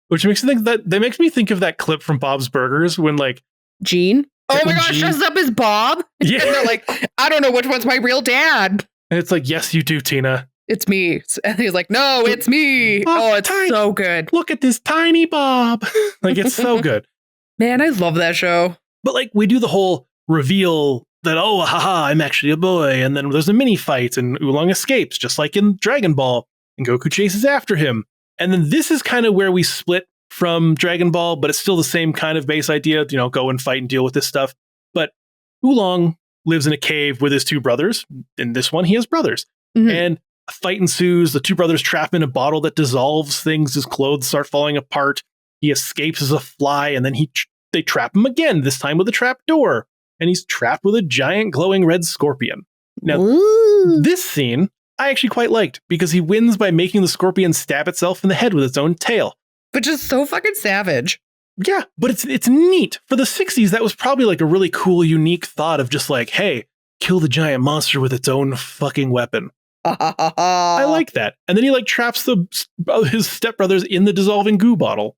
Which makes me think of that clip from Bob's Burgers when, like, Gene? Oh my gosh, dresses up as Bob? Yeah. And they're like, I don't know which one's my real dad. And it's like, yes, you do, Tina. It's me. And he's like, no, it's me. Oh, it's so good. Look at this tiny Bob. Like, it's so good. Man, I love that show. But, like, we do the whole reveal that, oh, haha, I'm actually a boy. And then there's a mini fight and Oolong escapes, just like in Dragon Ball. And Goku chases after him. And then this is kind of where we split from Dragon Ball, but it's still the same kind of base idea, you know, go and fight and deal with this stuff. But Oolong lives in a cave with his two brothers. In this one, he has brothers. And a fight ensues. The two brothers trap him in a bottle that dissolves things. His clothes start falling apart. He escapes as a fly, and then they trap him again, this time with a trap door. And he's trapped with a giant glowing red scorpion. Now, this scene I actually quite liked because he wins by making the scorpion stab itself in the head with its own tail. But just so fucking savage. Yeah, but it's neat. For the 60s, that was probably like a really cool, unique thought of just like, hey, kill the giant monster with its own fucking weapon. I like that. And then he like traps his stepbrothers in the dissolving goo bottle.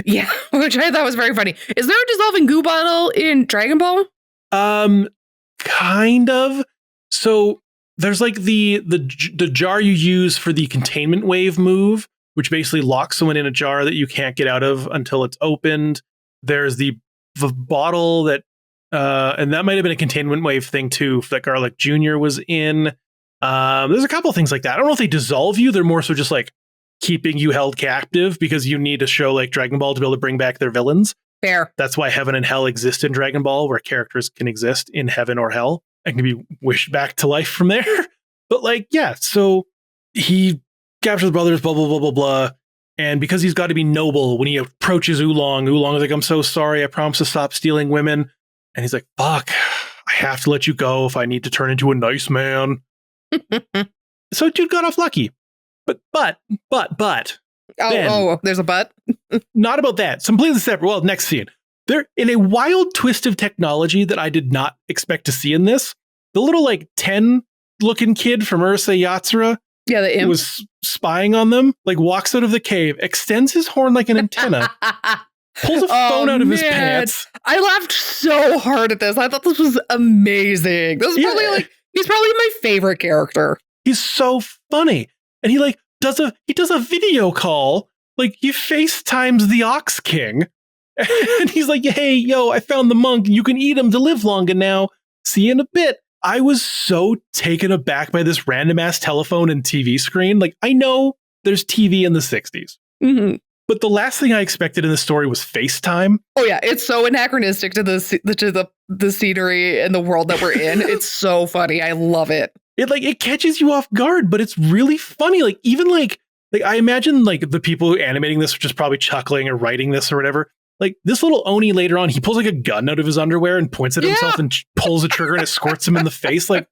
Yeah, which I thought was very funny. Is there a dissolving goo bottle in Dragon Ball? Kind of. So there's like the jar you use for the containment wave move, which basically locks someone in a jar that you can't get out of until it's opened. There's the bottle that, and that might have been a containment wave thing too, that Garlic Jr. was in. There's a couple things like that. I don't know if they dissolve you. They're more so just like keeping you held captive because you need a show like Dragon Ball to be able to bring back their villains. Fair. That's why heaven and hell exist in Dragon Ball, where characters can exist in heaven or hell and can be wished back to life from there. But like, yeah, so he captures the brothers, blah, blah, blah, blah, blah. And because he's got to be noble, when he approaches Oolong is like, I'm so sorry. I promise to stop stealing women. And he's like, fuck, I have to let you go if I need to turn into a nice man. So dude got off lucky. But. Oh, there's a but? Not about that. It's completely separate. Well, next scene. They're in a wild twist of technology that I did not expect to see in this. The little like 10 looking kid from Urusei Yatsura, yeah, the imp, was spying on them, like walks out of the cave, extends his horn like an antenna, pulls a phone out of his pants. I laughed so hard at this. I thought this was amazing. This is probably he's probably my favorite character. He's so funny. And he like does a video call, like he FaceTimes the Ox King. And he's like, hey, yo, I found the monk. You can eat him to live longer now. See you in a bit. I was so taken aback by this random ass telephone and TV screen. Like, I know there's TV in the 60s. But the last thing I expected in the story was FaceTime. Oh yeah, it's so anachronistic to the scenery and the world that we're in. It's so funny. I love it. It catches you off guard, but it's really funny. Like even like I imagine like the people who animating this are just probably chuckling or writing this or whatever. Like this little Oni later on, he pulls like a gun out of his underwear and points at himself and pulls a trigger and it squirts him in the face. Like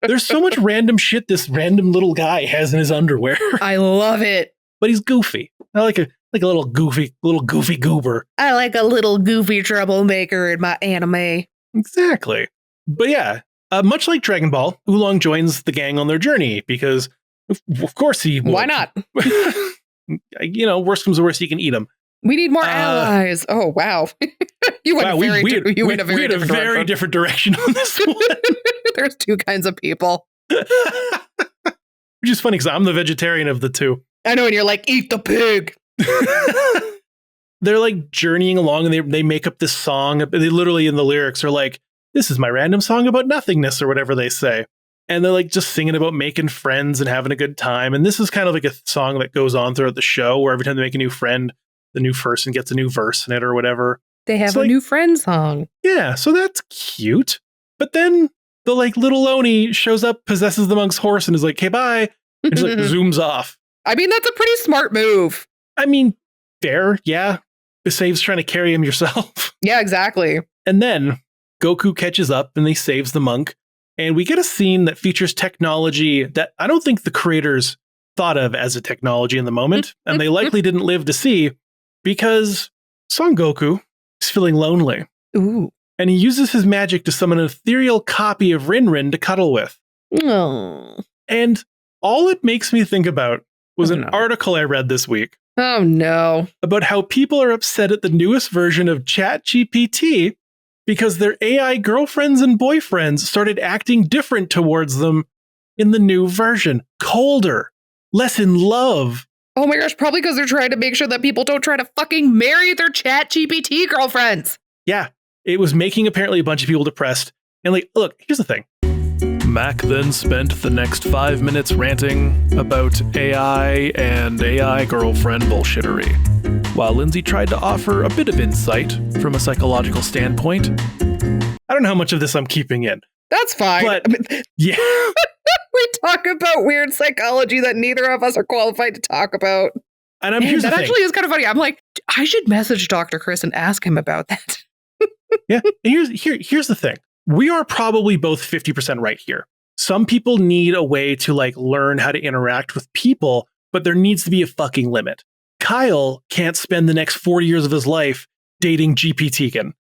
there's so much random shit this random little guy has in his underwear. I love it. But he's goofy. I like a little goofy goober. I like a little goofy troublemaker in my anime. Exactly. But yeah, much like Dragon Ball, Oolong joins the gang on their journey because, of course, he would. Why not? Worst comes to worst, he can eat them. We need more allies. Oh wow, you went we went a very different direction on this one. There's two kinds of people, which is funny because I'm the vegetarian of the two. I know, and you're like, eat the pig. They're like journeying along, and they make up this song. They literally in the lyrics are like, "This is my random song about nothingness," or whatever they say. And they're like just singing about making friends and having a good time. And this is kind of like a song that goes on throughout the show, where every time they make a new friend, the new person gets a new verse in it or whatever. They have a new friend song. Yeah, so that's cute. But then the like little Oni shows up, possesses the monk's horse, and is like, "Okay, bye." And just like zooms off. I mean, that's a pretty smart move. I mean, fair, yeah. It saves trying to carry him yourself. Yeah, exactly. And then Goku catches up and he saves the monk. And we get a scene that features technology that I don't think the creators thought of as a technology in the moment. And they likely didn't live to see because Son Goku is feeling lonely. Ooh. And he uses his magic to summon an ethereal copy of Rin Rin to cuddle with. Oh. And all it makes me think about was an article I read this week. Oh, no. About how people are upset at the newest version of ChatGPT because their AI girlfriends and boyfriends started acting different towards them in the new version. Colder, less in love. Oh my gosh, probably because they're trying to make sure that people don't try to fucking marry their ChatGPT girlfriends. Yeah, it was making apparently a bunch of people depressed. And like, look, here's the thing. Mac then spent the next 5 minutes ranting about AI and AI girlfriend bullshittery, while Lindsay tried to offer a bit of insight from a psychological standpoint. I don't know how much of this I'm keeping in. That's fine. But, yeah. We talk about weird psychology that neither of us are qualified to talk about. And here's the thing. Actually is kind of funny. I'm like, I should message Dr. Chris and ask him about that. Yeah. And here's the thing. We are probably both 50% right here. Some people need a way to like learn how to interact with people, but there needs to be a fucking limit. Kyle can't spend the next 4 years of his life dating GPT-kin.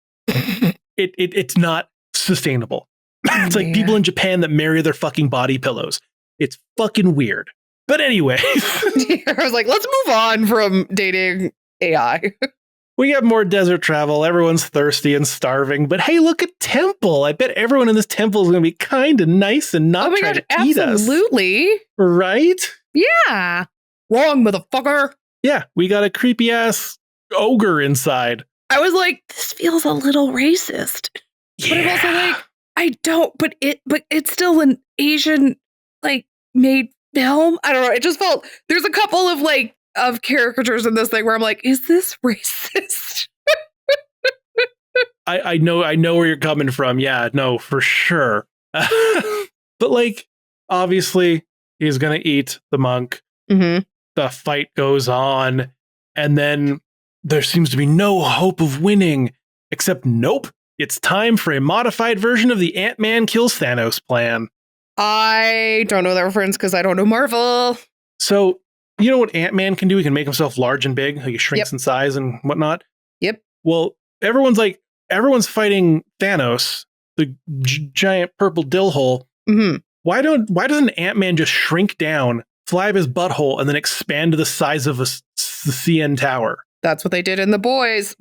It's not sustainable. It's like people in Japan that marry their fucking body pillows. It's fucking weird. But anyway. I was like, let's move on from dating AI. We got more desert travel. Everyone's thirsty and starving. But hey, look at Temple. I bet everyone in this temple is going to be kind and nice and not try to eat us. Absolutely. Right? Yeah. Wrong, motherfucker. Yeah, we got a creepy ass ogre inside. I was like, this feels a little racist. Yeah. But I'm also like, I don't, but it's still an Asian, like, made film. I don't know. It just felt, there's a couple of like, of caricatures in this thing where I'm like, is this racist? I know where you're coming from. Yeah, no, for sure. But like, obviously, he's going to eat the monk. Mm-hmm. The fight goes on. And then there seems to be no hope of winning. Except, nope. It's time for a modified version of the Ant-Man kills Thanos plan. I don't know that reference because I don't know Marvel. So, you know what Ant-Man can do? He can make himself large and big. Like he shrinks in size and whatnot. Yep. Well, everyone's fighting Thanos, the giant purple dill hole. Mm-hmm. Why doesn't Ant-Man just shrink down, fly up his butthole, and then expand to the size of the CN Tower? That's what they did in The Boys.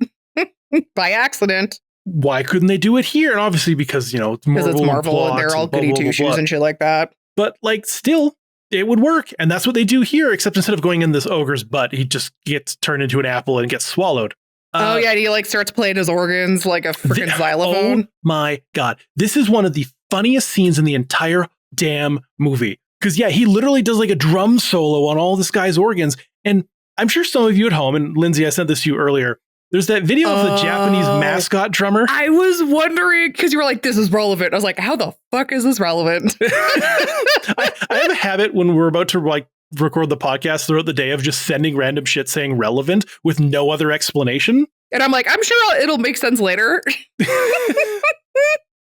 By accident. Why couldn't they do it here? And obviously because, it's Marvel and they're all goody two-shoes and shit like that. But like still, it would work. And that's what they do here, except instead of going in this ogre's butt, he just gets turned into an apple and gets swallowed. Oh yeah, and he like starts playing his organs like a freaking xylophone. Oh my God. This is one of the funniest scenes in the entire damn movie. Because yeah, he literally does like a drum solo on all this guy's organs. And I'm sure some of you at home, and Lindsay, I sent this to you earlier, there's that video of the Japanese mascot drummer. I was wondering, because you were like, this is relevant. I was like, how the fuck is this relevant? I have a habit when we're about to like record the podcast throughout the day of just sending random shit saying relevant with no other explanation. And I'm like, I'm sure it'll make sense later.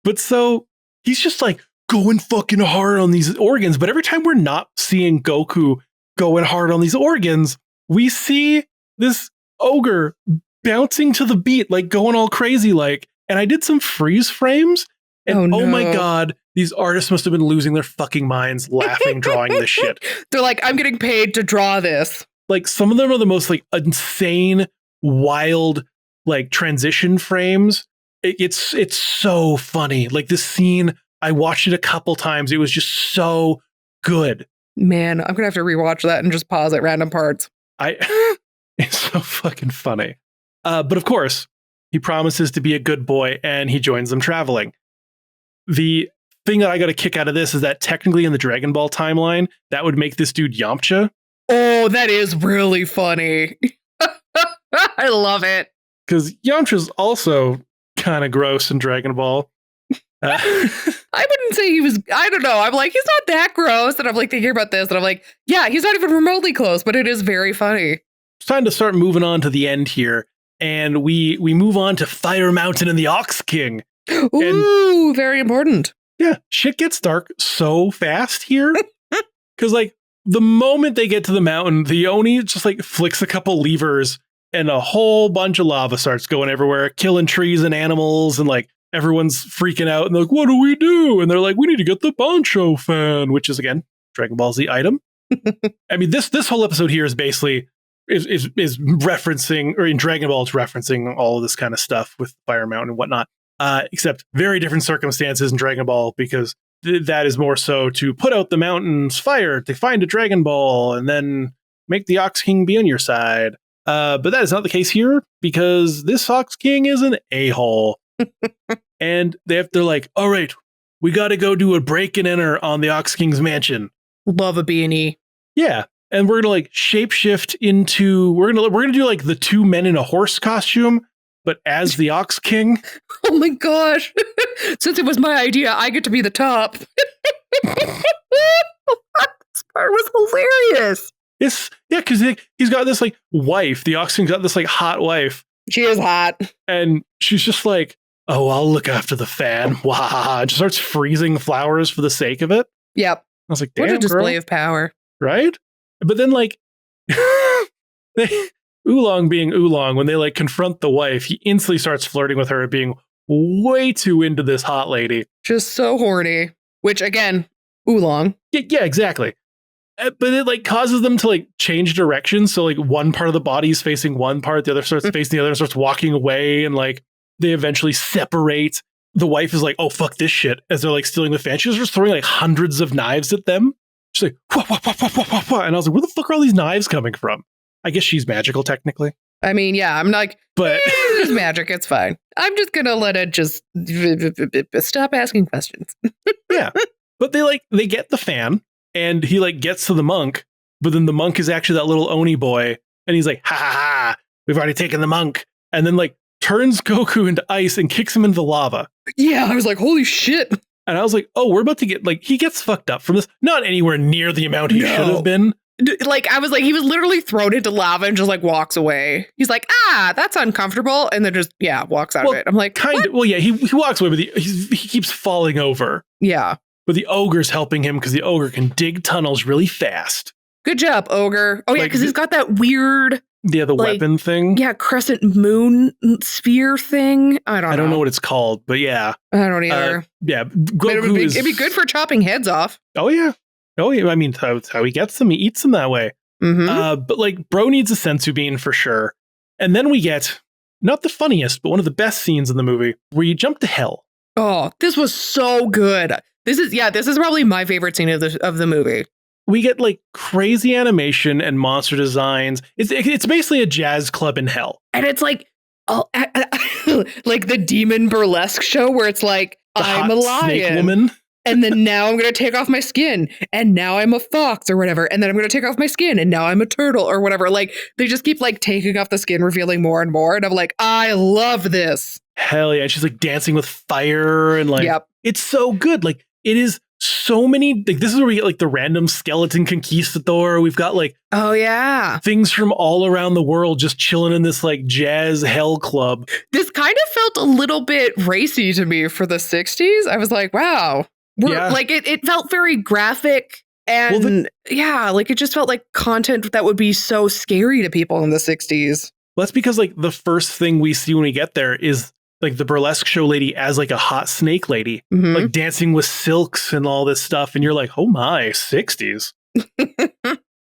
But so he's just like going fucking hard on these organs. But every time we're not seeing Goku going hard on these organs, we see this ogre bouncing to the beat, like going all crazy like. And I did some freeze frames. And oh my God, these artists must have been losing their fucking minds laughing, drawing this shit. They're like, I'm getting paid to draw this. Like some of them are the most like insane, wild, like transition frames. It's so funny. Like this scene, I watched it a couple times. It was just so good. Man, I'm gonna have to rewatch that and just pause at random parts. It's so fucking funny. But of course, he promises to be a good boy and he joins them traveling. The thing that I got a kick out of this is that technically in the Dragon Ball timeline, that would make this dude Yamcha. Oh, that is really funny. I love it. Because Yamcha's also kind of gross in Dragon Ball. I wouldn't say he was, I don't know. I'm like, he's not that gross. And I'm like thinking about this and I'm like, yeah, he's not even remotely close, but it is very funny. It's time to start moving on to the end here. And we move on to Fire Mountain and the Ox King. Ooh, very important. Yeah, shit gets dark so fast here. Because like the moment they get to the mountain, the Oni just like flicks a couple levers and a whole bunch of lava starts going everywhere, killing trees and animals, and like everyone's freaking out and they're like, what do we do? And they're like, we need to get the Bancho fan, which is again Dragon Ball Z item. I mean, this whole episode here is basically is referencing, or in Dragon Ball it's referencing all of this kind of stuff with Fire Mountain and whatnot. Except very different circumstances in Dragon Ball, because that is more so to put out the mountain's fire to find a Dragon Ball and then make the Ox King be on your side. But that is not the case here, because this Ox King is an a-hole. And they're like, all right, we got to go do a break and enter on the Ox King's mansion. Love a B&E. Yeah. And we're going to like shapeshift into, we're going to do like the two men in a horse costume, but as the Ox King. Oh my gosh. Since it was my idea, I get to be the top. This part was hilarious. Yeah, because he's got this like wife. The Ox King's got this like hot wife. She is hot. And she's just like, oh, I'll look after the fan. Wow. Just starts freezing flowers for the sake of it. Yep. I was like, damn, what a display girl. of power. Right? But then like Oolong being Oolong, when they like confront the wife, he instantly starts flirting with her, being way too into this hot lady. Just so horny. Which again, Oolong. Yeah, exactly. But it like causes them to like change directions. So like one part of the body is facing one part, the other starts facing the other, and starts walking away, and like they eventually separate. The wife is like, oh, fuck this shit, as they're like stealing the fan. She's just throwing like hundreds of knives at them. She's like, wah, wah, wah, wah, wah, wah. And I was like, where the fuck are all these knives coming from? I guess she's magical technically. I mean, yeah, I'm like, but it's magic. It's fine. I'm just going to let it just stop asking questions. Yeah. But they get the fan, and he like gets to the monk, but then the monk is actually that little Oni boy. And he's like, ha ha ha, we've already taken the monk. And then like turns Goku into ice and kicks him into the lava. Yeah, I was like, holy shit. And I was like, oh, we're about to get, like, he gets fucked up from this. Not anywhere near the amount he should have been. Like, I was like, he was literally thrown into lava and just, like, walks away. He's like, that's uncomfortable. And then just, walks out of it. I'm like, kind of. Well, yeah, he walks away, but he keeps falling over. Yeah. But the ogre's helping him because the ogre can dig tunnels really fast. Good job, ogre. Oh, yeah, because he's got that weird... Yeah, the like, weapon thing. Yeah, crescent moon sphere thing. I don't know what it's called, but yeah. I don't either. Yeah, Goku it'd be good for chopping heads off. Oh, yeah. I mean, how he gets them. He eats them that way. Mm-hmm. But like, bro needs a senzu bean for sure. And then we get, not the funniest, but one of the best scenes in the movie, where you jump to hell. Oh, this was so good. This is probably my favorite scene of the movie. We get like crazy animation and monster designs. It's basically a jazz club in hell. And it's like, like the demon burlesque show where it's like, I'm a lion. Snake woman. And then now I'm going to take off my skin and now I'm a fox or whatever. And then I'm going to take off my skin and now I'm a turtle or whatever. Like they just keep like taking off the skin, revealing more and more. And I'm like, I love this. Hell yeah. She's like dancing with fire and like, it's so good. Like it is so many, like this is where we get like the random skeleton conquistador. We've got like, oh yeah, things from all around the world just chilling in this like jazz hell club. This kind of felt a little bit racy to me for the 60s. I was like, wow. Like it felt very graphic and like it just felt like content that would be so scary to people in the 60s. Well, that's because like the first thing we see when we get there is like the burlesque show lady as like a hot snake lady, like dancing with silks and all this stuff. And you're like, oh my, 60s.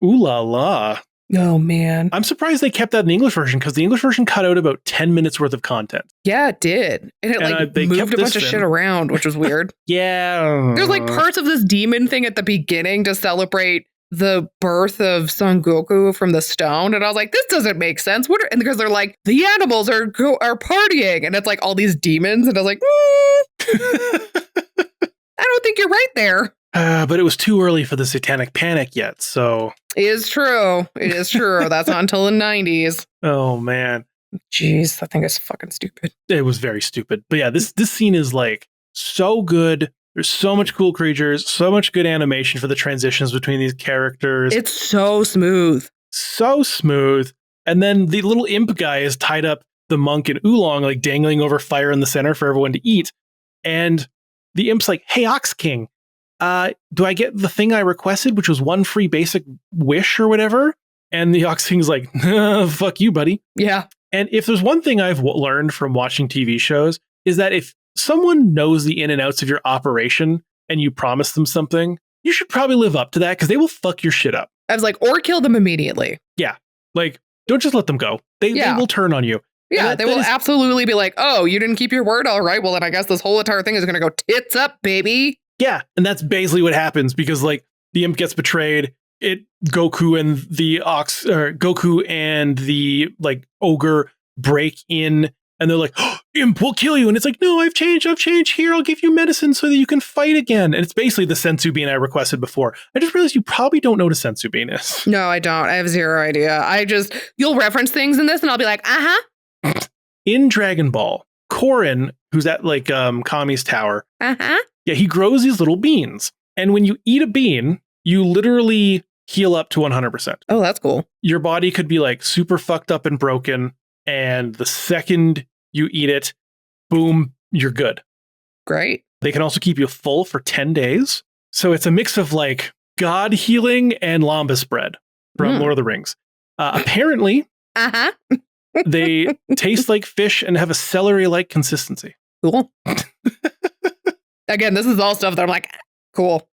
Ooh la la. Oh man. I'm surprised they kept that in the English version because the English version cut out about 10 minutes worth of content. Yeah, it did. And it like moved a bunch of shit around, which was weird. Yeah. There's like parts of this demon thing at the beginning to celebrate the birth of Son Goku from the stone. And I was like, this doesn't make sense. And because they're like, the animals are partying. And it's like all these demons. And I was like, I don't think you're right there. But it was too early for the satanic panic yet. So it is true. It is true. That's not until the 90s. Oh, man. Jeez, I think it's fucking stupid. It was very stupid. But yeah, this scene is like so good. There's so much cool creatures, so much good animation for the transitions between these characters. It's so smooth. So smooth. And then the little imp guy is tied up the monk in oolong, like dangling over fire in the center for everyone to eat. And the imp's like, hey, Ox King, do I get the thing I requested, which was one free basic wish or whatever? And the Ox King's like, fuck you, buddy. Yeah. And if there's one thing I've learned from watching TV shows is that if someone knows the in and outs of your operation and you promise them something, you should probably live up to that because they will fuck your shit up. I was like, or kill them immediately. Yeah. Like, don't just let them go. They will turn on you. Yeah, they will absolutely be like, oh, you didn't keep your word? All right. Well, then I guess this whole entire thing is going to go tits up, baby. Yeah. And that's basically what happens because like the imp gets betrayed. Goku and the like ogre break in. And they're like, oh, imp will kill you. And it's like, no, I've changed. Here, I'll give you medicine so that you can fight again. And it's basically the senzu bean I requested before. I just realized you probably don't know what a senzu bean is. No, I don't. I have zero idea. You'll reference things in this and I'll be like, In Dragon Ball, Korin, who's at like Kami's tower, yeah, he grows these little beans. And when you eat a bean, you literally heal up to 100%. Oh, that's cool. Your body could be like super fucked up and broken. And the second you eat it, boom, you're good. Great. They can also keep you full for 10 days. So it's a mix of like God healing and lambas bread from Lord of the Rings. Apparently, they taste like fish and have a celery-like consistency. Cool. Again, this is all stuff that I'm like, cool.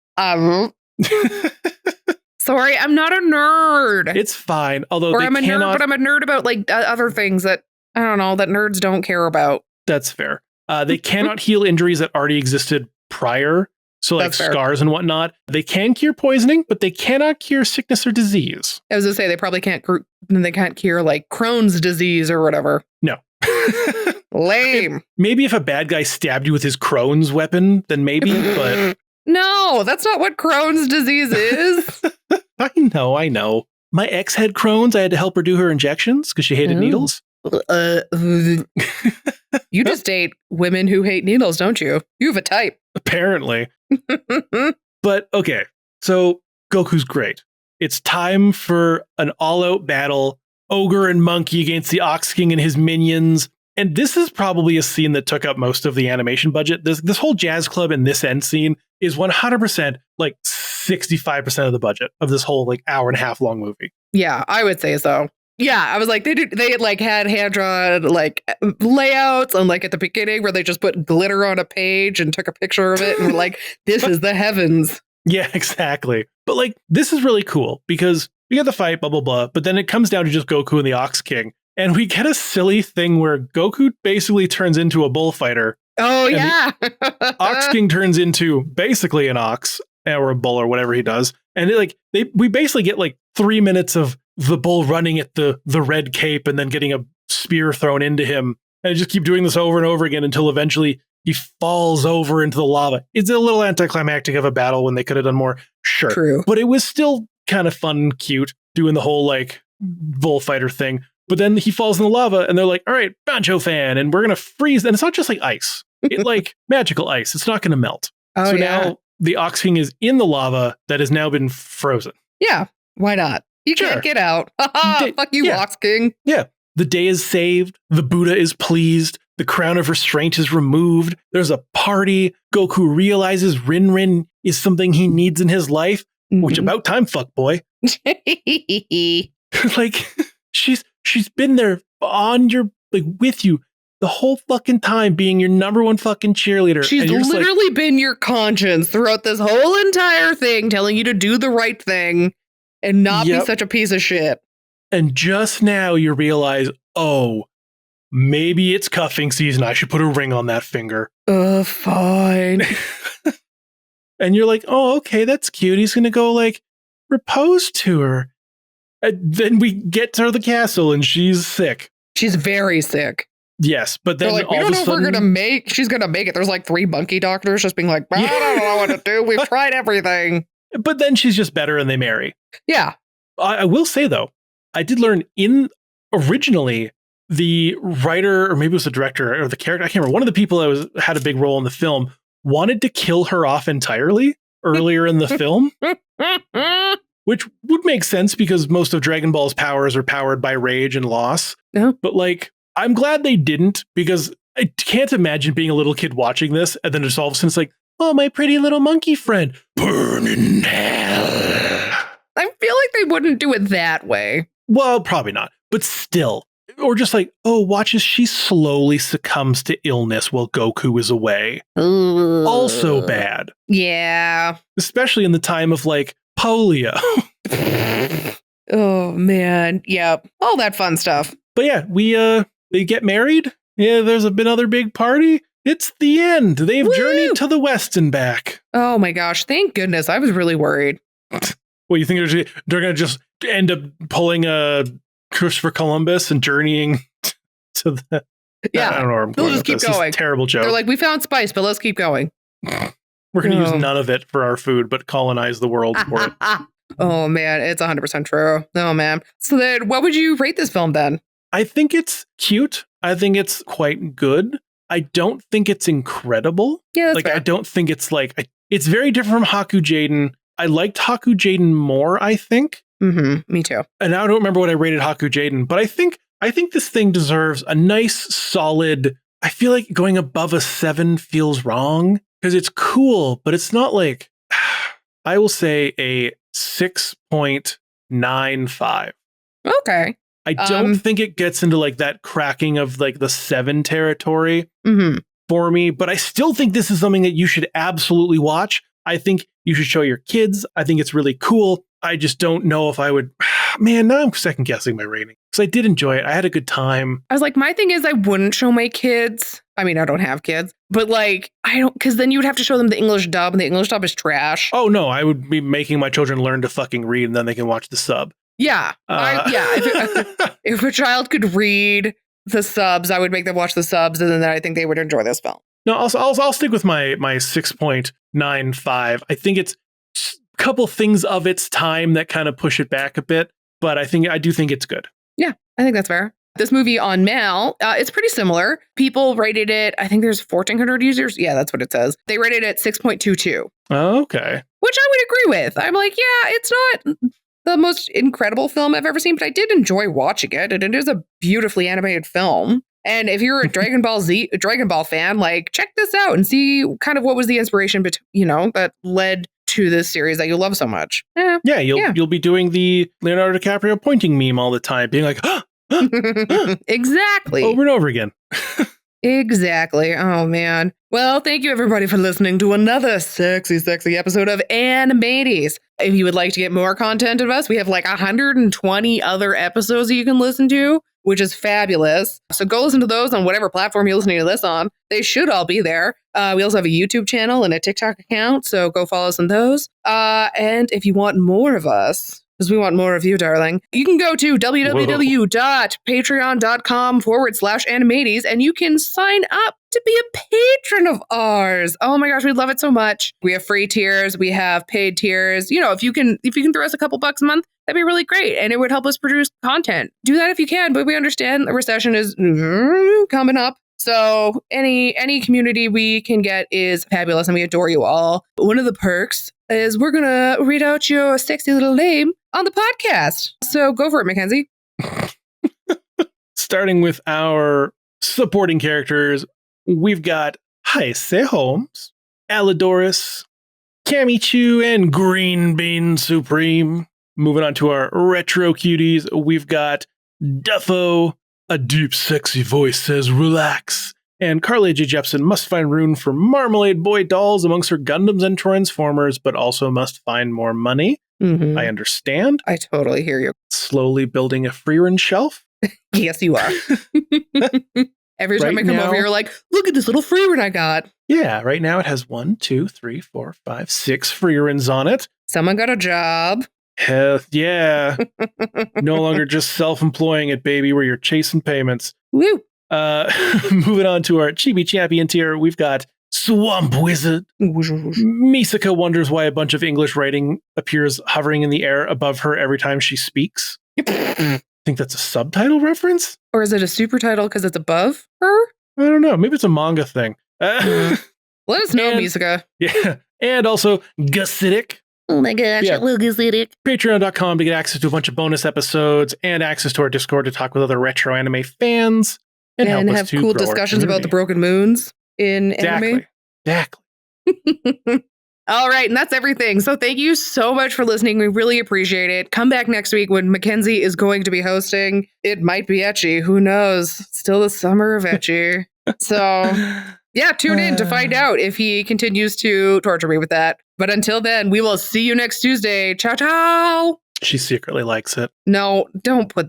Sorry, I'm not a nerd. It's fine. Although I'm a nerd, but I'm a nerd about like other things that, I don't know, that nerds don't care about. That's fair. They cannot heal injuries that already existed prior. So like scars and whatnot. They can cure poisoning, but they cannot cure sickness or disease. I was going to say, they probably can't cure like Crohn's disease or whatever. No. Lame. Maybe if a bad guy stabbed you with his Crohn's weapon, then maybe, but... No, that's not what Crohn's disease is. I know. My ex had Crohn's. I had to help her do her injections because she hated needles. You just date women who hate needles, don't you? You have a type. Apparently. But okay, so Goku's great. It's time for an all-out battle. Ogre and monkey against the Ox King and his minions. And this is probably a scene that took up most of the animation budget. This whole jazz club and this end scene is 100% like 65% of the budget of this whole like hour and a half long movie. Yeah, I would say so. Yeah, I was like, they had like had hand-drawn like layouts and like at the beginning where they just put glitter on a page and took a picture of it and were like, this is the heavens. Yeah, exactly. But like, this is really cool because we get the fight, blah, blah, blah. But then it comes down to just Goku and the Ox King. And we get a silly thing where Goku basically turns into a bullfighter. Oh, yeah. Ox King turns into basically an ox or a bull or whatever he does. And we basically get like 3 minutes of the bull running at the red cape and then getting a spear thrown into him. And just keep doing this over and over again until eventually He falls over into the lava. It's a little anticlimactic of a battle when they could have done more. Sure. True. But it was still kind of fun and cute doing the whole like bullfighter thing. But then he falls in the lava and they're like, all right, Bancho fan, and we're going to freeze. And it's not just like ice. It like magical ice. It's not going to melt. Oh, so yeah. now the Ox King is in the lava that has now been frozen. Yeah. Why not? You Sure. can't get out. Fuck you, Yeah. Ox King. Yeah. The day is saved. The Buddha is pleased. The crown of restraint is removed. There's a party. Goku realizes Rin is something he needs in his life, which about time, fuck boy. Like she's been there on your like with you the whole fucking time, being your number one fucking cheerleader. She's literally been your conscience throughout this whole entire thing, telling you to do the right thing and not be such a piece of shit. And just now you realize, oh, maybe it's cuffing season. I should put a ring on that finger. Fine. And you're like, oh, okay, that's cute. He's going to go like propose to her. And then we get to the castle and she's sick. She's very sick. Yes, but then like, we don't know if we're going to make, she's going to make it. There's like 3 monkey doctors just being like, I don't know what to do. We've tried everything. But then she's just better and they marry. Yeah. I will say though, I did learn originally the writer, or maybe it was the director or the character, I can't remember, one of the people that had a big role in the film wanted to kill her off entirely earlier in the film, which would make sense because most of Dragon Ball's powers are powered by rage and loss. Yeah. But like, I'm glad they didn't, because I can't imagine being a little kid watching this and then just all of a sudden it's like, oh, my pretty little monkey friend, burn in hell. I feel like they wouldn't do it that way. Well, probably not, but still. Or just like, oh, watch as she slowly succumbs to illness while Goku is away. Also bad. Yeah. Especially in the time of like polio. Oh, man. Yep. All that fun stuff. But yeah, they get married. Yeah, there's another big party. It's the end. They've journeyed to the West and back. Oh my gosh. Thank goodness. I was really worried. Well, you think they're going to just end up pulling a Christopher Columbus and journeying to the... Yeah, I don't know where I'm they'll going just with keep this. going. It's a terrible joke. They're like, we found spice, but let's keep going. We're going to use none of it for our food, but colonize the world for it. Oh, man. It's 100% true. Oh, man. So then what would you rate this film then? I think it's cute. I think it's quite good. I don't think it's incredible. Yeah, that's like fair. I don't think it's like... It's very different from Haku Jaden. I liked Haku Jaden more, I think. Me too. And I don't remember what I rated Haku Jaden, but I think this thing deserves a nice, solid... I feel like going above a 7 feels wrong because it's cool, but it's not like... I will say a 6.95. Okay. I don't think it gets into like that cracking of like the 7 territory for me, but I still think this is something that you should absolutely watch. I think you should show your kids. I think it's really cool. I just don't know if I would. Man, now I'm second guessing my rating because I did enjoy it. I had a good time. I was like, my thing is I wouldn't show my kids. I mean, I don't have kids, but like, I don't, because then you would have to show them the English dub and the English dub is trash. Oh, no, I would be making my children learn to fucking read and then they can watch the sub. Yeah. If a child could read the subs, I would make them watch the subs, and then I think they would enjoy this film. No, I'll stick with my 6.95. I think it's a couple things of its time that kind of push it back a bit, but I do think it's good. Yeah, I think that's fair. This movie on Mal, it's pretty similar. People rated it, I think there's 1,400 users. Yeah, that's what it says. They rated it 6.22. Oh, okay. Which I would agree with. I'm like, yeah, it's not the most incredible film I've ever seen, but I did enjoy watching it, and it is a beautifully animated film. And if you're a Dragon Ball fan, like, check this out and see kind of what was the inspiration, that led to this series that you love so much. Yeah, you'll be doing the Leonardo DiCaprio pointing meme all the time, being like, exactly, over and over again. Exactly. Oh, man. Well, thank you, everybody, for listening to another sexy, sexy episode of Animaties. If you would like to get more content of us, we have like 120 other episodes that you can listen to, which is fabulous. So go listen to those on whatever platform you're listening to this on. They should all be there. We also have a YouTube channel and a TikTok account, so go follow us on those. And if you want more of us, because we want more of you, darling, you can go to www.patreon.com/animaties and you can sign up to be a patron of ours. Oh my gosh, we love it so much. We have free tiers, we have paid tiers. You know, if you can throw us a couple bucks a month, that'd be really great. And it would help us produce content. Do that if you can, but we understand the recession is coming up. So any community we can get is fabulous, and we adore you all. One of the perks is we're going to read out your sexy little name on the podcast. So go for it, Mackenzie. Starting with our supporting characters, we've got Heise Holmes, Aladoris, Cammy Chew, and Green Bean Supreme. Moving on to our retro cuties, we've got Duffo. A deep, sexy voice says, relax. And Carly J. Jepson must find room for Marmalade Boy dolls amongst her Gundams and Transformers, but also must find more money. Mm-hmm. I understand. I totally hear you. Slowly building a Freerin shelf. Yes, you are. Every time Right I come now- over, you're like, look at this little Freerin I got. Yeah, right now it has 1, 2, 3, 4, 5, 6 Freerins on it. Someone got a job. Hell yeah. No longer just self-employing it, baby, where you're chasing payments. Woo. Moving on to our Chibi Champion tier, we've got Swamp Wizard. Misaka wonders why a bunch of English writing appears hovering in the air above her every time she speaks. I think that's a subtitle reference? Or is it a super title because it's above her? I don't know. Maybe it's a manga thing. Let us know, And- Misaka. Yeah. And also Gusidic. Oh my gosh, Yeah. I will get it. Patreon.com to get access to a bunch of bonus episodes and access to our Discord to talk with other retro anime fans and help us have to cool grow our discussions about the community. broken moons in anime. Exactly. All right, and that's everything. So thank you so much for listening. We really appreciate it. Come back next week when Mackenzie is going to be hosting. It might be ecchi. Who knows? Still the summer of ecchi. So yeah, tune in to find out if he continues to torture me with that. But until then, we will see you next Tuesday. Ciao, ciao. She secretly likes it. No,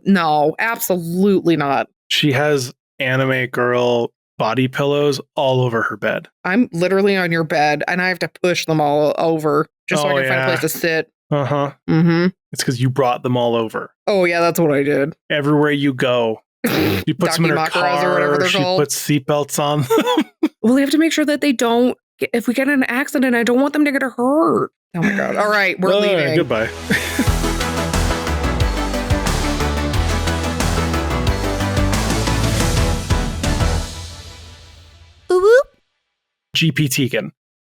no, absolutely not. She has anime girl body pillows all over her bed. I'm literally on your bed and I have to push them all over just so I Oh, can find a yeah. place to sit. Uh-huh. Mm-hmm. It's because you brought them all over. Oh, yeah, that's what I did. Everywhere you go. You put some in her Dakimakuras or whatever car. they're She called. puts seatbelts on them. Well, we have to make sure that they don't, if we get in an accident, I don't want them to get hurt. Oh my God. All right, we're All right, leaving. Goodbye. GP Tegan.